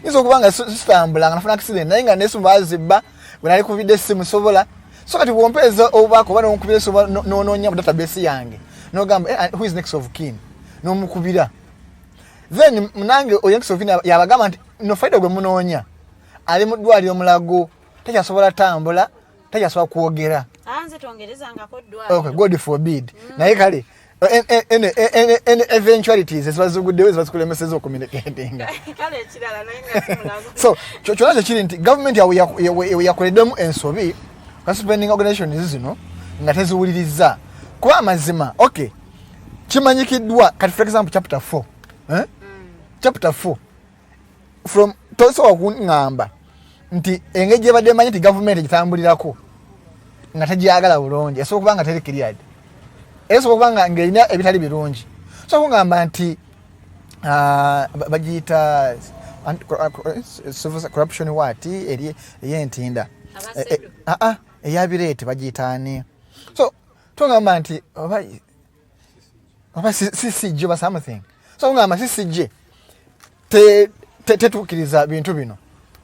nyinza okuba nga sitambulanga nafuna accident naye nga nesimu bazibba bwe nali kubidde essimu sobola so kati bwompeeza obubaka oba nomukubira essimu noononya mu database yange nogamba who is next of kin nomukubira then munange oyo next of kin yabagamba nti no Farida gwe munoonya ali mu ddwaliro Mulago takyasobola tambula takyasobola kwogera anze tongerezangako ddwaliro okay God forbid naye kale any eventualities ezibazuguddewo ezibazikulemeseza ocommunicating. So kyona kyekiri nti gavumenti yakoleddemu ensobi kasuspending organizations zino nga teziwuliriza kuba amazima. Okay, kimanyikiddwa kati for example chapter 4 chapter 4 from toso wakuŋŋamba nti engeri gyebadde manyi nti gavumenti gitambulirako nga tegyagala bulungi esobola okuba nga teri cleared, esobola okuba nga ng'erina ebitali birungi. So kuŋŋamba nti bagiyita corruption wati eri ey'entinda eyabireete bagiyitaani. So tuŋŋamba nti oba CCG oba something. So kuŋŋamba CCG tetuukiriza bintu bino.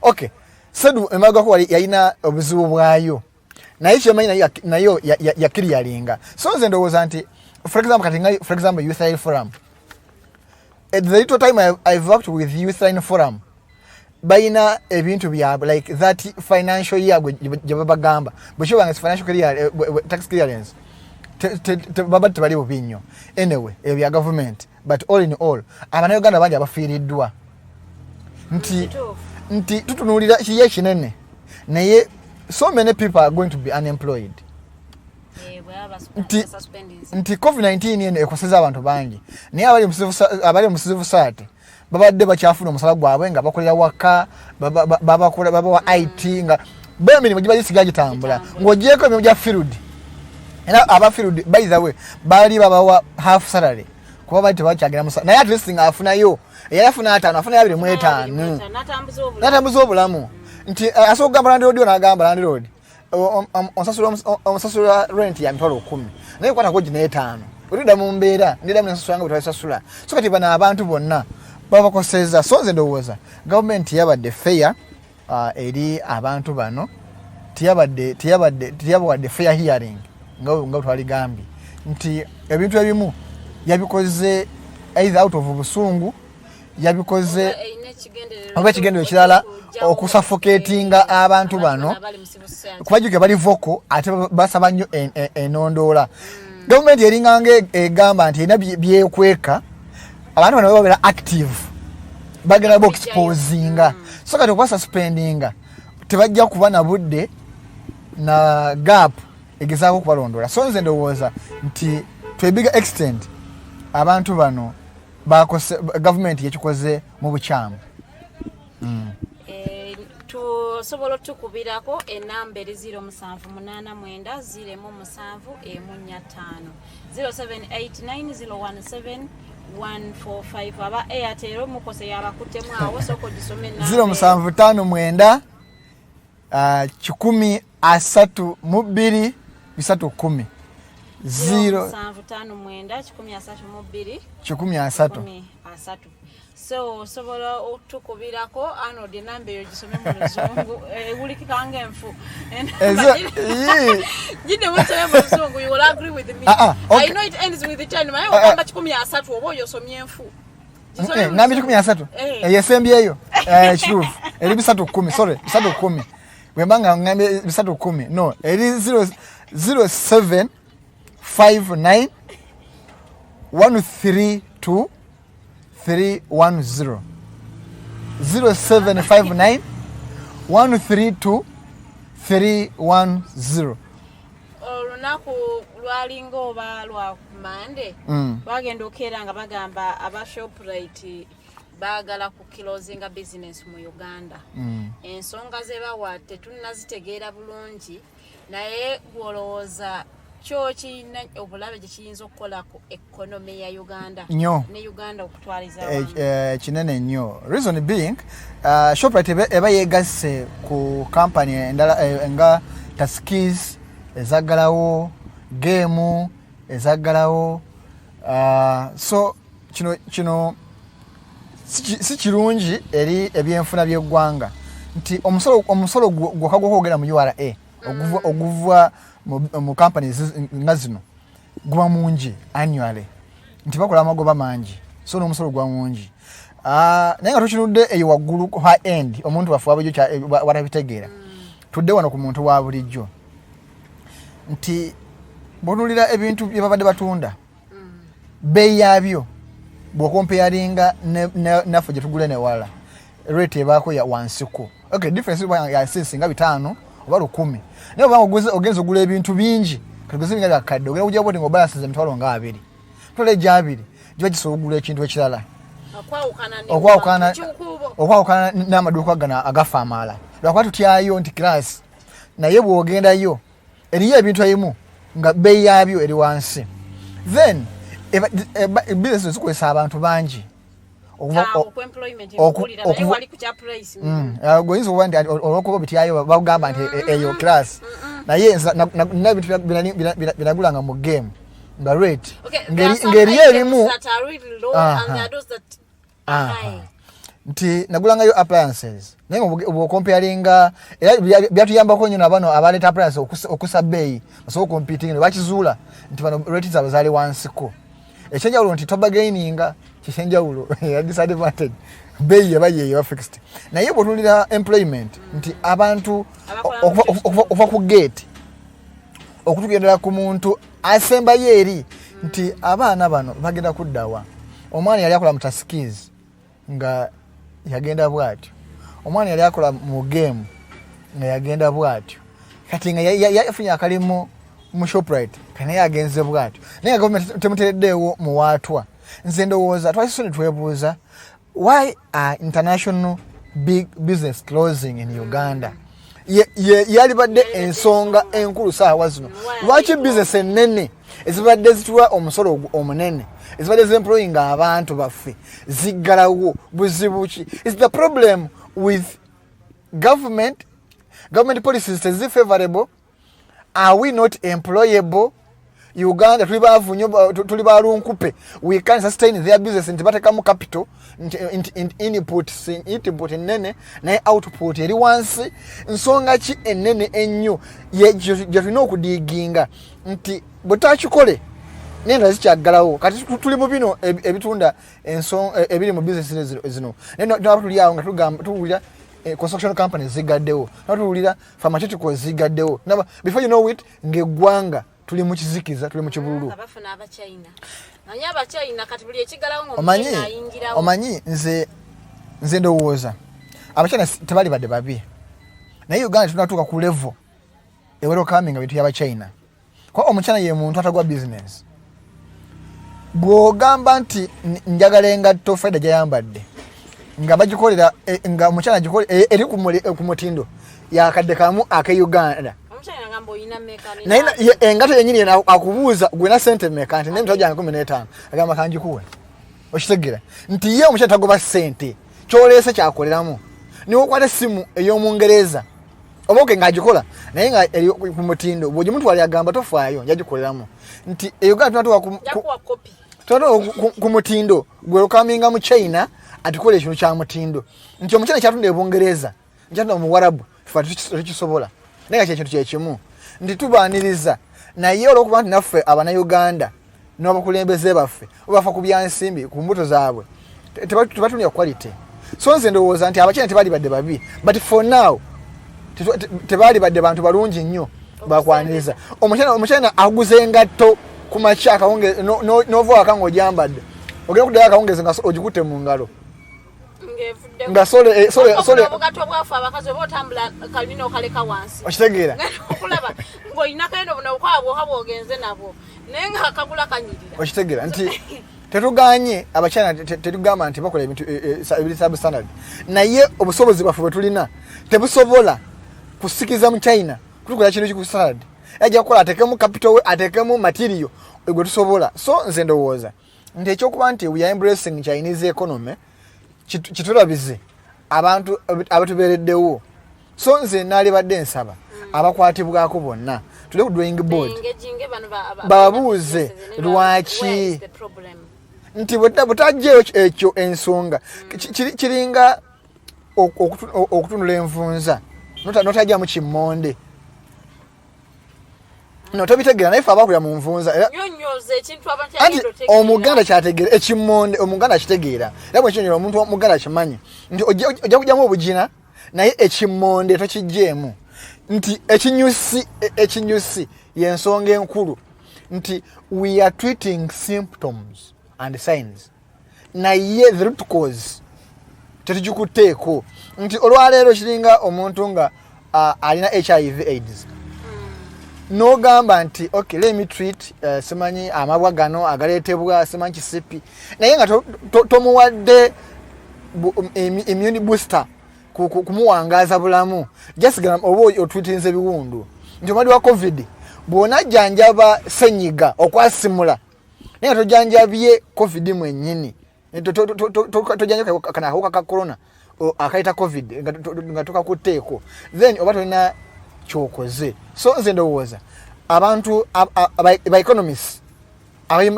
Okay, Sedu emagwa ko yalina obuzibu bwayo naye kyemanyi nayo yakiriyalinga. So nze ndowooza nti for example Youth Line Forum, at the little time I've worked with Youth Line Forum bayina ebintu byabwe like that financial year gye babagamba bwekibanga financial clear tax clearance baba tebali bubi nnyo anyway ebyo bya government, but all in all abanayuganda bangi abafiiriddwa nti tutunuulira kiye kinene naye so many people are going to be unemployed. Nti COVID-19 eno ekoseza abantu bangi naye abali mu civil society babadde bakyafuna omusala gwabwe nga bakolera waka babawa IT nga bemirimu gibagisiga gitambula ng'ogyeko emirimu gya field era aba field by the way bali babawa half salary kuba bali tebakyagera musa naye at least nga afunayo eyafuna 5 afuna 25 natambuza obulamu nti asogamba landlord n'agamba landlord onsasula rent ya mitwalo 10 naye kwata ko gine 5 urida mu mbeera ndida mu nsasula nga utalisasula so kati bana abantu bonna babakoseza. So nze ndowooza gavumenti yabadde fair eri abantu bano tiyabadde fair hearing nga twaligambi nti ebintu ebimu yabikoze either out of busungu yabikoze oba ekigendero ekirala okusuffocatinga abantu bano kubajuke bali voko ate basaba nnyo enondoola. Gavumenti eringange egamba nti erina byekweka abantu bano babera active bagenda exposinga so kati okuba suspendinga tebajja kuba na budde na gap egezaako kubalondoola. So nze ndowooza nti to a bigger extent abantu bano gavumenti yekikoze mu bukyamu. Tusobola tukubirako enamba eri 0789017145 0789017145 aba Airtel Mukose yabakutemu awo soko gisome na 0759 132 310 0759 so sobola otukubirako Arnold enamba eyo gisome mu luzungu wulikika ngenfu jide mutaya mu luzungu you will agree with me. Okay. I know it ends with the 10 mayo kamba 13 oba oyosomye enfu ngambi 13 yesembyeyo kituufu eri 310 sorry 310 wembanga ngambi 310 no eri 0759 132 310 0759 132 310. Olunaku lwalinga oba lwa Monday bagenda okera nga bagamba aba Shoprite bagala ku closinga business mu Uganda. Ensonga ze bawa tetunnazitegeera bulungi naye gwolowooza chochi na obulabe gikiyinza okukola ku economy ya Uganda ne Uganda okutwaliza kinene nnyo. Reason being Shoprite eba yegasse ku company endala nga Taskis ezagalawo game ezagalawo so kino si kirungi eri ebyenfuna by'eggwanga nti omusolo gwokagwokogera mu URA oguvwa mu companies nga zino guba mungi annually nti bakola amagoba mangi so n'omusolo gwa mungi naye nga tukinudde eyo waggulu high end omuntu bafu watabitegeera tudde wano ku muntu wa bulijjo nti bonulira ebintu bye babadde batunda bei yabyo bw'okompeyaringa naffe gye tugula ne wala rate ebaako ya wansiko. Okay, difference ya sisi nga 5 oba 10. Naye obanga ogenza ogula ebintu bingi katuguze binga byakadde ogenda kujja bwoti ng'obalansiza emitwalo nga 2 tole gya 2 giba gisobola okugula ekintu ekirala okwawukana n'amaduuka gano agafa amaala lwakuba tutyayo nti class naye bw'ogendayo eriyo ebintu ebimu nga bei yabyo eri wansi then business zikozesa abantu bangi goyinza okuba nti olwokuba bityayo bagamba nti eyo class naye nabintu binagulanga mu game nga rate ng'eriyo erimu nti nagulangayo appliances naye bw'okomparinga era byatuyambako nnyo nabano abaleeta appliances okusa bbeeyi basobola competing ne bakizuula nti bano rate zaabwe zaali wansiko ekyenjawulo nti tobagaininga kikyenjawulo disadvantage bbeeyi yaba yeyo fixed naye bw'otunulira employment nti abantu okuva ku gate okutugendera ku muntu asembayo eri nti abaana bano bagenda kuddawa omwana yali akola mu taskis nga yagenda bwatyo omwana yali akola mu game nga yagenda bwatyo kati nga yafunye akalimu mu Shoprite kana yagenze bwatyo naye government temutereddeewo mu waatwa nze ndowooza twakisoni twebuuza why are international big business closing in Uganda yalibadde ensonga enkulu saawa zino lwaki business ennene ezibadde zituwa omusolo omunene ezibadde zemploying abantu baffe ziggalawo buzibu ki is the problem with government policies tezi favorable are we not employable Uganda tuli baavu nnyo tuli balunkupe we can sustain their business nti batekamu capital input ennene naye output eri wansi nsonga ki ennene ennyo gye tulina okudiginga nti bwe takikole nenda zikyaggalawo kati tuli mu bino ebitunda ebiri mu business zino naye tuli awo nga tuwulira construction companies zigaddewo tuwulira pharmaceuticals zigaddewo before you know it ng'eggwanga tuli mu kizikiza tuli mu kibululu abafuna abachina nanya abachina kati buli ekigalawo omanyi nze ndowooza abachina tebali badde babi naye Uganda tunatuuka ku level welcoming bintu y'abachina kwa omuchina ye muntu atagwa business bw'ogamba nti njagala engatto faida gyayambadde nga bagikolera nga omuchina gikolera eri ku mutindo yakadde kamu ake Uganda naye engato yennyini akubuuza gwena sente mmeka nti nemitwalo gyange 15 agamba kanjikuwe okitegeera nti ye omukyala tagoba sente kyoleese kyakoleramu niwe okwata essimu ey'omungereza oba oke ng'agikola naye nga eri ku mutindo bw'ogimutwala yagamba tofaayo yagikoleramu nti Uganda tunatuuka ku mutindo gwerukaminga mu China atikola ekintu kya mutindo nti omukyala kyatunda ebungereza nkyatunda mu Warabu tukisobola naye nga kyekintu kyekimu nti tubaaniriza naye olw'okuba nti naffe abannayuganda n'abakulembeze baffe bafa ku byansimbi ku mbuto zaabwe tebatunira quality so nze ndowooza nti abachina tebali badde babi but for now tebali badde bantu balungi nnyo bakwaniriza omuchina aguze engatto ku makya akawunge n'ova waka ng'ogyambadde ogenda kuddayo akawungezi nga ogikutte mu ngalo nga sole obugato bwafu abakazi oba otambula kalina okaleka wansi okitegeera okulaba ng'olina kayendo buno bwabwo ogenze nabwo naye nga akagula kanyirira okitegeera nti tetuganye abachina tetugamba nti bakola ebintu ebiri substandard naye obusobozi bwaffe bwe tulina tebusobola kusikiza mu China kutukola kintu kikusandard ajja kukola atekemu capital we atekemu material gwe tusobola so nze ndowooza nti ekyokuba nti we are embracing Chinese economy kitulabize abantu abatubeereddewo so nze naalibadde nsaba abakwatibwako bonna tuli ku drawing board babuuze lwaki nti butajjeyo ekyo ensonga kiringa okutunula envunza notajjamu kimmonde no tobitegeera naye fe abakulira mu nvunza anti omuganda kyategeera ekimmonde omuganda akitegeera era bwekinyera omuntu omuganda akimanyi nti ojja kujjamu obugina naye ekimmonde tokijjeemu nti ekinyusi y'ensonga enkulu nti we are treating symptoms and signs naye the root cause tetujikuteeko nti olwaleero kiringa omuntu nga alina HIV AIDS n'ogamba nti okay let me treat simanyi amabwa gano agaleetebwa simanyi kisipi naye nga tomuwadde immune booster kumuwangaza bulamu just gamba oba otwitinze biwundu nti omwadi wa covid bw'onajjanjaba senyiga okwasimula naye nga tojanjabye covid mwennyini tojanjaba kana akawuka ka corona akayita covid nga tokakuteeko then oba tolina kyokoze so nze ndowooza abantu ba economists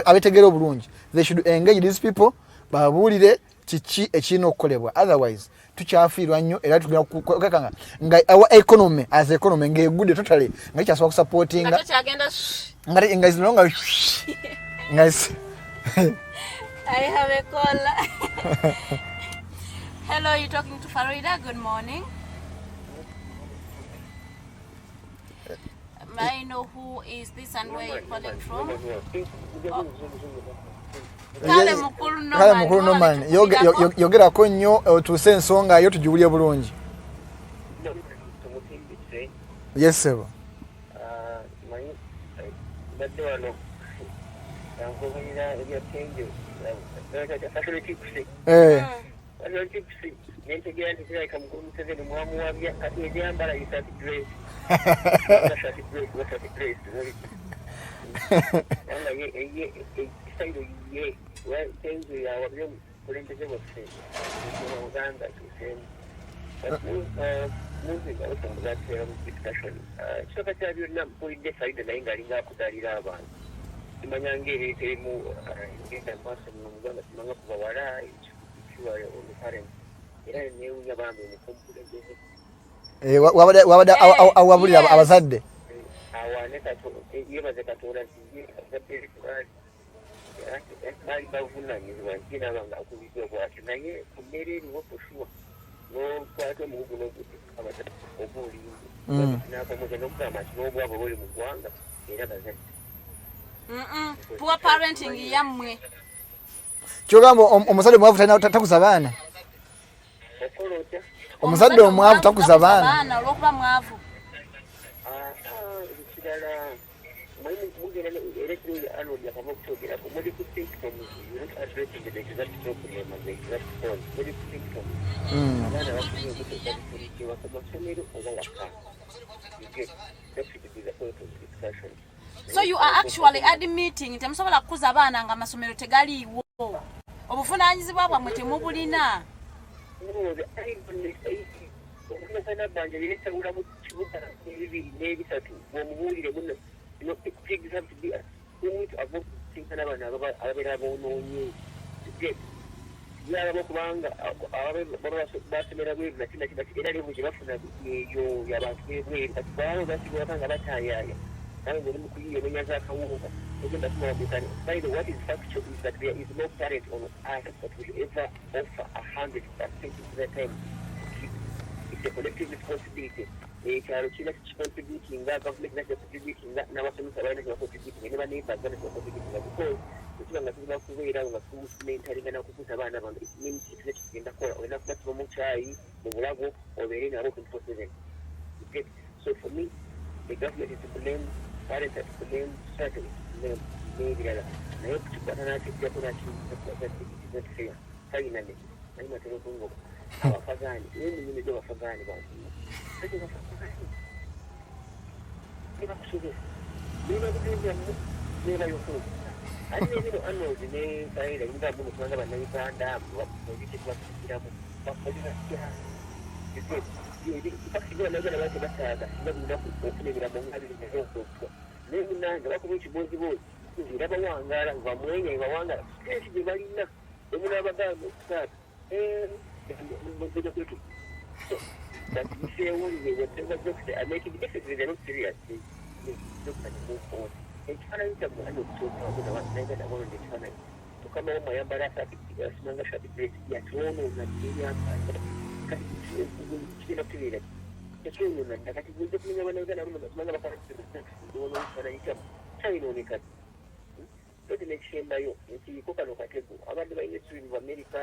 abetegeera obulungi they should engage these people babuulire kiki ekirina okukolebwa otherwise tukyafiirwa nnyo era tugenda kukanga nga our economy as economy ng'egudde totally nga kikyasobola kusupportinga nga is no longer guys. I have a caller. Hello, you're talking to Farida. Good morning. May I know who is this and where you're calling from? Kale mukulu noman yogerako nnyo otuuse ensonga yo tugiwulye bulungi. Yes sir. wabada awabulira abazadde poor parenting yammwe kyogamba omuzadde mwavu talina takuza baana omuzadde omwavu takuza baana olwokuba mwavu So you are actually admitting temusobola kukuza abaana nga amasomero tegaliiwo obuvunaanyizibwa bwammwe temubulina. What is factual is that there is no parent on earth that will ever offer 100% of the time. It's a collective responsibility. Ekyalo kina contributing, government is contributing, n'abasomesa balina contributing, ne baneighbors balina contributing because ekibanga tulina kubeera nga tumentaliga nakukuza abaana bange means ekyo kigenda kukola olina kubatuma mu kyayi mu bulago obeere nabo 24/7. So for me, the government is to blame, parents are to blame, society is to blame, n'ebirala naye okukikwata n'akijjako nakifeya finally naye matera okungoba abafagaani naye munyini gy'abafagaani bantu nebakusobesa nebakutenzamu nebayokulu ate nebino Arnold ne Farida yinza muno kubanga bannayuganda bakusobitebakukiramu bakolera bakigula nayuganda bate basaaga singa lunaku okufuna ebiramu ngabiri naye okokwa naye munanga bakuba ekibozibozi era bawangaala bamwenya ebawangala stress gye balina emunabagamba okusaaka that you say only whatever jokes they are making, definitely they're not serious. They look at the move on. And China is a man of so far, but I was never the one in the China. To come on, my embarrassed, Smanga shall be great. Yakuno, Nigeria, and chicken up to it. The children, and I think we're definitely one of them. Smanga parents to the sex, don't know for any China on it. president Shembayo nti ko kano katego abandi bayine suri mu America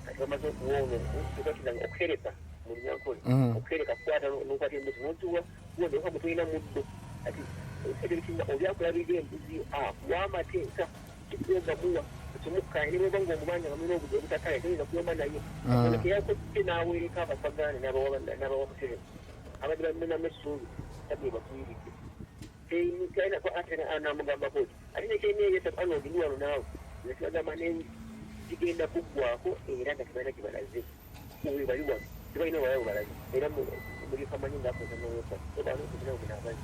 kati bamaze okuwona tukatira okuhereka mu nyankole okuhereka kwata n'okwata embuzi n'otuwa wonde ko mutuyina muddo ati ekyo obyakola big'embuzi wamateeka kigomba muwa kimukkanye ne bweba ng'omubanja nga mulina obudde obutakaya toyinza kuyomba naye oleke yakotte n'aweereka abapagaani n'abawakutere abadde bamunamu essuubi tabye bakuyiridde kaina ko ate namugambako ti ate nekyeneeyesa Arnold ni wano naawe nekibagamba kigenda kuggwako era nga tebalina gibalaze we bali wano tebalina walawo balaze era muli kamanyi ngaakoza n'oyosa obaana okuzinawo munaabazi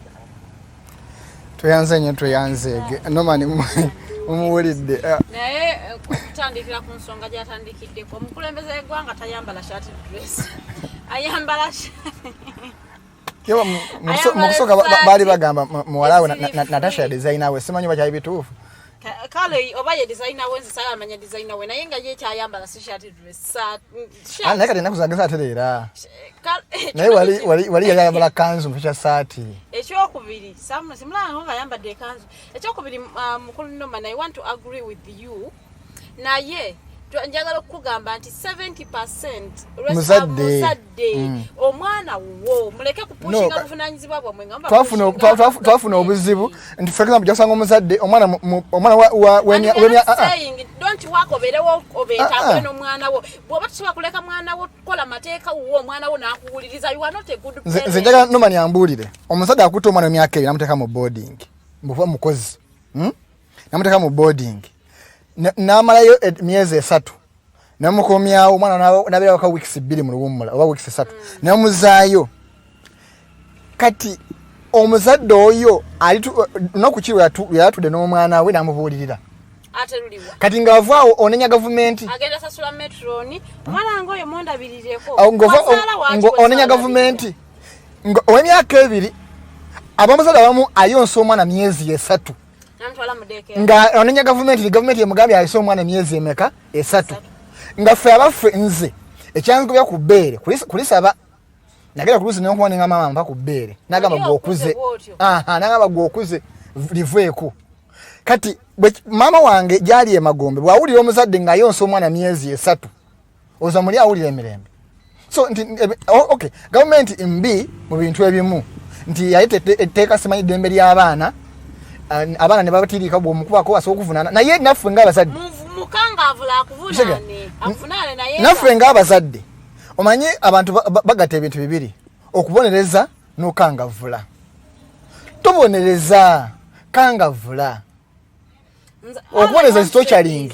tuyanze nnyo tuyanzeege nomani mumuwulidde naye kutandikira ku nsonga gy'atandikiddeko omukulembeze w'eggwanga tayambala shati dress ayambala mukusooka baali bagamba muwalawe Natasha designer we simanyi bakyali bituufu kale oba ye designer we nzisa amanya designer we naye nga ye kyayambala si shati dress naye kati ennaku zange saatereera naye wali yali ayambala kanzu mpekya saati ekyokubiri simulanga nga ayambadde ekanzu ekyokubiri mukulu Norman I want to agree with you naye njagala okugamba nti 70% muzadde omwana wo muleke kupushinga buvunanyizibwa bwamwe ngamba twafuna obuzibu nti for example jasanga omuzadde omwana saying don't work oberewo obeta n'omwana wo bwoba tusobola kuleka mwana wo kola mateeka wo omwana wo nakuwuliriza you are not a good parent nze njagala Norman yambulire omuzadde akutte omwana emyaka 2 namuteeka mu boarding mbuva mukozi namuteeka mu boarding namalayo myezi 3 namukomyawo omwana nabera waka weeks 2 mu luwummula oba weeks 3 namuzaayo kati omuzadde oyo nokukirwa yatudde n'omwana we namubuulirira ateruliwa kati ngavaawo onenya gavumenti agenda sasula metroni omwana ngoyo mondabilireko onenya gavumenti ow'emyaka 2 abamuzadde abamu ayonsa omwana myezi 3 nga onenya gavumenti yemugambye ayise omwana myezi emeka 3 nga ffe abaffe nze ekyanzigobya ku bbeere kulisaba nagenda kulusi nenkuwani nga mama mpa ku bbeere nagamba gwokuze nagamba gwokuze liveeko kati mama wange gyali emagombe bwawulira omuzadde nga ayonsa omwana myezi 3 oza muli awulira emirembe so okay gavumenti mbi mu bintu ebimu nti yali etteeka simanyi ddembe ly'abaana abaana ne babatiriika bw'omukubako asobola okuvunaana naye naffe ng'abazadde mukangavula akuvunaane avunaane naye naffe ng'abazadde omanyi abantu bagatta ebintu bibiri okubonereza n'okangavula tobonereza kangavula okubonereza is torturing.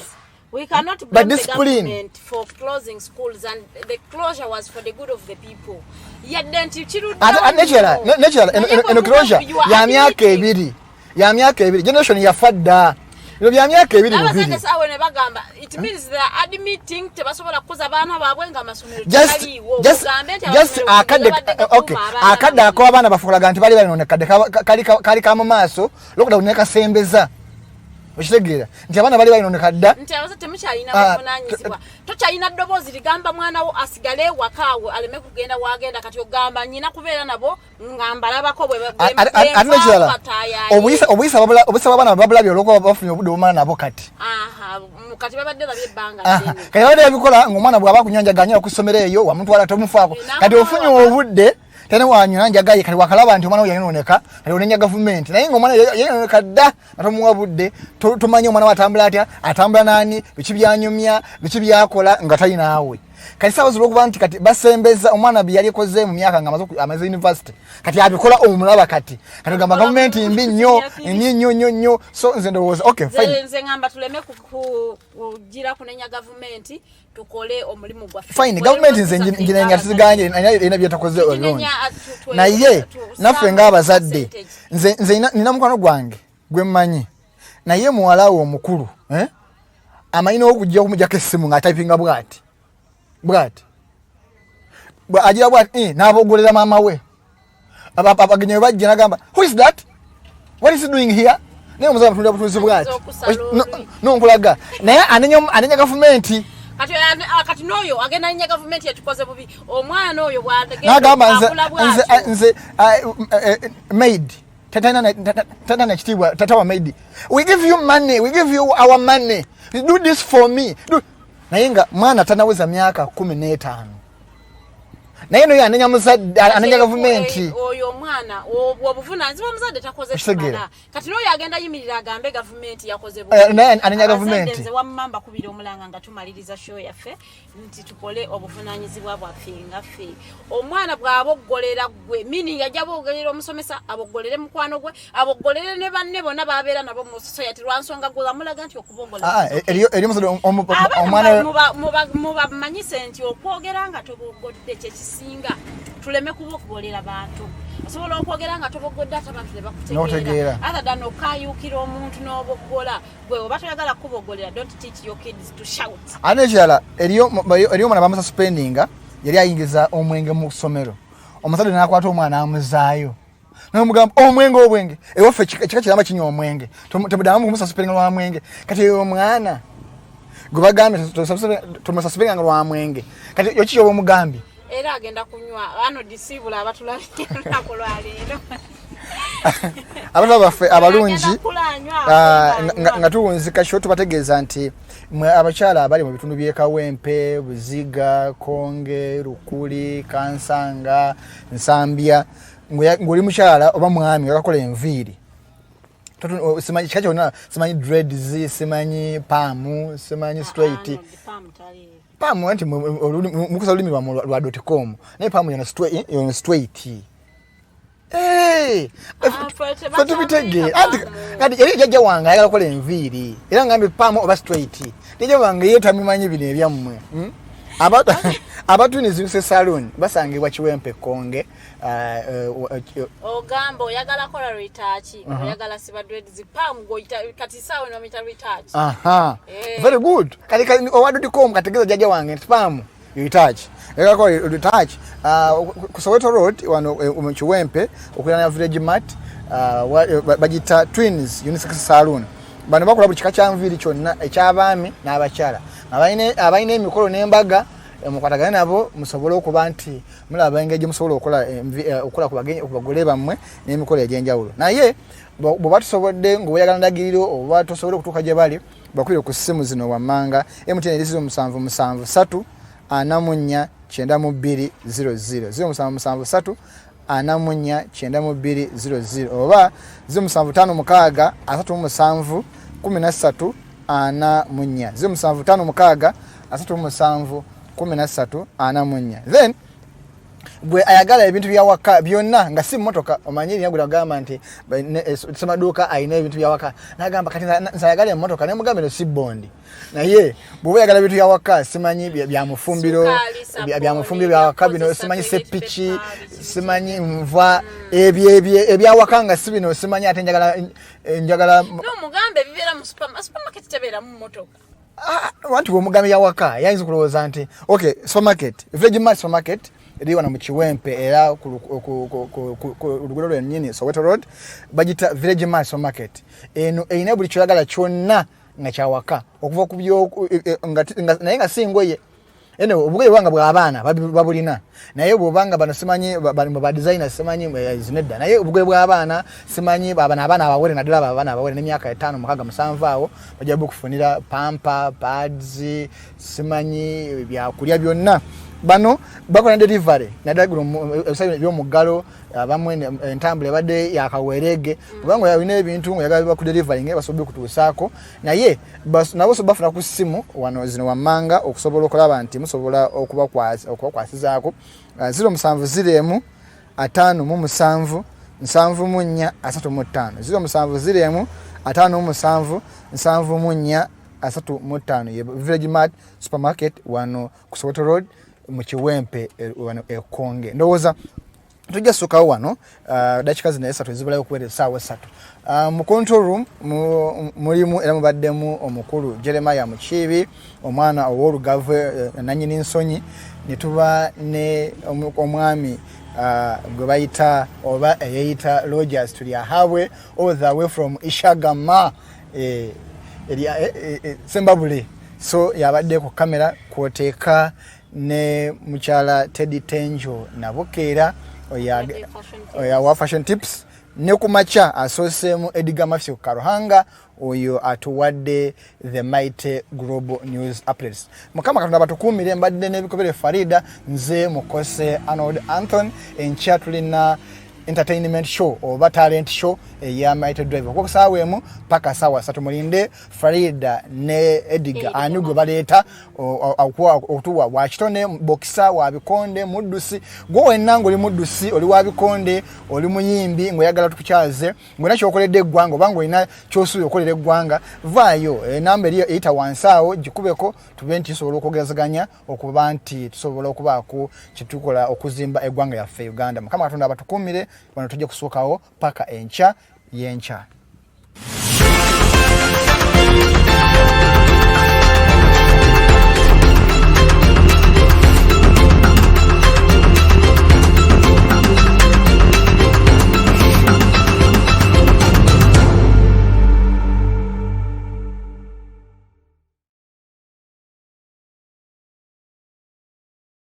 We cannot blame the government for closing schools, and the closure was for the good of the people. Yet then natural closure ya myaka 2 generation yafadda ilo bya myaka 2 bibiri sawe ne bagamba it means they are admitting tebasobola kuza baana babwe nga masomero taliwo just akadde ako abaana bafulaga nti bali balonekadde kali kama maaso lokuda uneka sembeza okitegeera nti abaana bali balonekadda nti abazadde temukyalina bavunanyizibwa tokyalina ddoboozi ligamba mwana wo asigale wakaawe aleme kugenda wagenda kati ogamba nyina kubeera nabo ngambalabako obuyisa abaana babulabye olwokuba bafunye obudde obumala nabo kati kati babadde babye ebbanga kati babadde babikola ng'omwana bw'aba kunyanjaganya okusomera eyo wamutwala tomufaako kati ofunye obudde tene wanyuna njagaye kali wakalaba nti omwana we yayononeka kali onenya gavumenti naye ng'omwana yayononeka dda natomuwa budde tumanyi omwana we atambula atya atambula nani biki byanyumya biki byakola nga talinaawe kati saawa zolwokuba nti kati basembeza omwana bye yali ekoze mu myaka nga amaze university kati abikola omulaba kati ogamba gavumenti mbi nnyo so nze ndowooza okay fine nze ngamba tuleme kugira kunenya gavumenti tukole omulimu gwa fine gavumenti nze nginenya siziganye ina byetakoze olungi naye naffe ng'abazadde nze nina mukwano gwange gwe mmanyi naye muwalawo omukulu amanyi n'okujja okumujjako essimu ng'atayipinga bw'ati agira bw'ati n'abogolera maama we abagenyi bwe bajja n'agamba who is that what is he doing here naye omuzaala batundira butuuzi bw'ati nonkulaga naye anenya gavumenti kati n'oyo agenda nenya gavumenti yatukoze bubi omwana oyo n'agamba nze maid tatana kitibwa tatawa maidi. We give you money, we give you our money. You do this for me. Naye nga mwana tanaweza myaka 15. Naye no yanenya muzadde anenya gavumenti. Oyo mwana obuvunanyizibwa muzadde takoze kimala. Kati no yagenda yimirira agambe gavumenti yakoze bu. Naye anenya gavumenti. Nze wammamba kubira omulanga nga tumaliriza show yaffe nti tukole obuvunanyizibwa bwaffe nga ffe. Omwana bw'aboggolera gwe mini yajja boggolera omusomesa aboggolere mukwano gwe aboggolere ne banne bonna babeera nabo mu society lwansonga gwe amulaga nti okubongola. Eriyo musolo omwana mubamanyise nti okwogera nga toboggodde kyekisinga tuleme kubogolera bantu. Osobola okwogera nga toboggodde ate abantu ne bakutegeera. Other than okayukira omuntu n'oboggola gwe oba toyagala kubogolera, don't teach your kids to shout. Anejala eriyo mwana bamusa spendinga yali ayingiza omwenge mu ssomero. Omusajja n'akwata omwana amuzaayo. N'omugamba omwenge ewaffe kika kiramba kinywa omwenge. Temudamu kumusa spendinga lwa mwenge. Kati omwana gwe bagambe tumusa spendinga lwa mwenge. Kati yoki yoba omugambi. Era agenda kunywa ano disibula abatulabira ko lwaleero. Abantu baffe abalungi nga tuwunzika sho tubategeeza nti abakyala abali mu bitundu by'e Kawempe, Buziga, Konge, Rukuli, Kansanga, Nsambya ng'oli mukyala oba mwami akakola enviiri. Simanyi kika kyonna, simanyi dreads, simanyi paamu, simanyi straight. Paamu nti mukusa olulimi lwa .com. Naye paamu yana straight. Fatubitege. Kati yali jajja wange ayagala kola enviiri. Era ngambe paamu oba straight. Jajja wange yeeta mimanyi bino ebyammwe. Abatunizi salon basangibwa Kiwempe Konge. Ogamba oyagala kola retouch, oyagala siba dreads paamu kati sawa no mita retouch. Very good. Kati owa.com kategeza jajja wange paamu retouch. Ega ko retouch ku Soweto Road wano mu Kiwempe okulana Village Mart bagita Twins Unisex Salon. Bano bakola buli kika kya nviiri kyonna ekyabaami n'abakyala. Abayina emikolo n'embaga mukwatagane nabo musobola okuba nti mulaba engeri musobola okukola ku bagole bammwe n'emikolo egy'enjawulo. Naye bwe batusobodde ng'oyagala ndagiriro oba tosobole okutuuka gye bali bakwire ku ssimu zino wammanga MTN erisizo 773 anamunya 9200 0773 anamunya 9200 oba 0756 37 13 anamunya 0756 37 13 anamunya. Then bwe ayagala ebintu bya waka byonna nga si motoka omanyiri yagula gamba nti semaduka ayina ebintu bya waka nagamba kati nsayagala motoka ne mugambe si bondi naye bwe yagala ebintu bya waka simanyi bya mufumbiro bya waka bino simanyi sepichi simanyi mva ebya waka nga si bino simanyi ate njagala no mugambe bibera mu supermarket tebera mu motoka. Wanti bw'omugambe ya waka yayinza kulowooza nti okay supermarket Village Mart supermarket eri wana mu Kiwempe era ku luguudo lwennyini Soweto Road bagita Village Mart supermarket eno eyina buli kyoyagala kyonna nga kya waka okuva ku byo naye nga singoye ene obugoye bwanga bw'abaana babulina naye bw'obanga bano simanyi ba designer simanyi zinedda naye obugoye bw'abaana simanyi abaana abawere naddala abaana abawere n'emyaka 5 6 7 awo bajja kufunira pampa pads simanyi byakulya byonna bano bakola delivery nadagiro ebisabye by'omuggalo bamwe entambule badde yakawerege kubanga yalina ebintu yagala baku delivery nge basobye kutuusaako naye nabo bafuna ku ssimu wano zino wammanga okusobola okulaba nti musobola okubakwasizaako 0705 57 7 35 0705 57 7 35 Village Mart supermarket wano ku Soweto Road mu Kiwempe wano Konge. Ndowooza tujja sokawo wano dakika zino 3 ezibulayo okuwera essaawa 3 mu control room mulimu era mubaddemu omukulu Jeremiah Mukiibi omwana ow'olugave nanyini nsonyi ne tuba ne omwami gwe bayita oba eyeyita Rogers Tulyahabwe all the way from Ishagama Sembabule so yabadde ku kamera kwoteeka ne mukyala Teangel Nabukera oya wa fashion tips ne kumacha asosemu Edgar Mathew Karuhanga oyo atuwadde the Mighty Global News Updates. Mukama katonda batukumire mbadde ne Bikobere Farida nze Mukose Arnold Anthony enkya tulina entertainment show oba talent show ya Mighty Drive kwa sawa emu paka sawa satu mulinde Farida ne Edgar anyugo baleta okuwa wachitone boxer wa bikonde muddusi gwo enango li muddusi oli wa bikonde oli muyimbi ngoyagala tukyaze ngona kyokoledde eggwanga bango ina kyosuyo okolere eggwanga vayo namba eriyo 81 jikubeko tubenti sobolo okugezaganya okuba nti tusobola okubaako kitukola okuzimba eggwanga yaffe Uganda. Mukama katonda abatukumire bano tujje kusokawo paka encha yencha.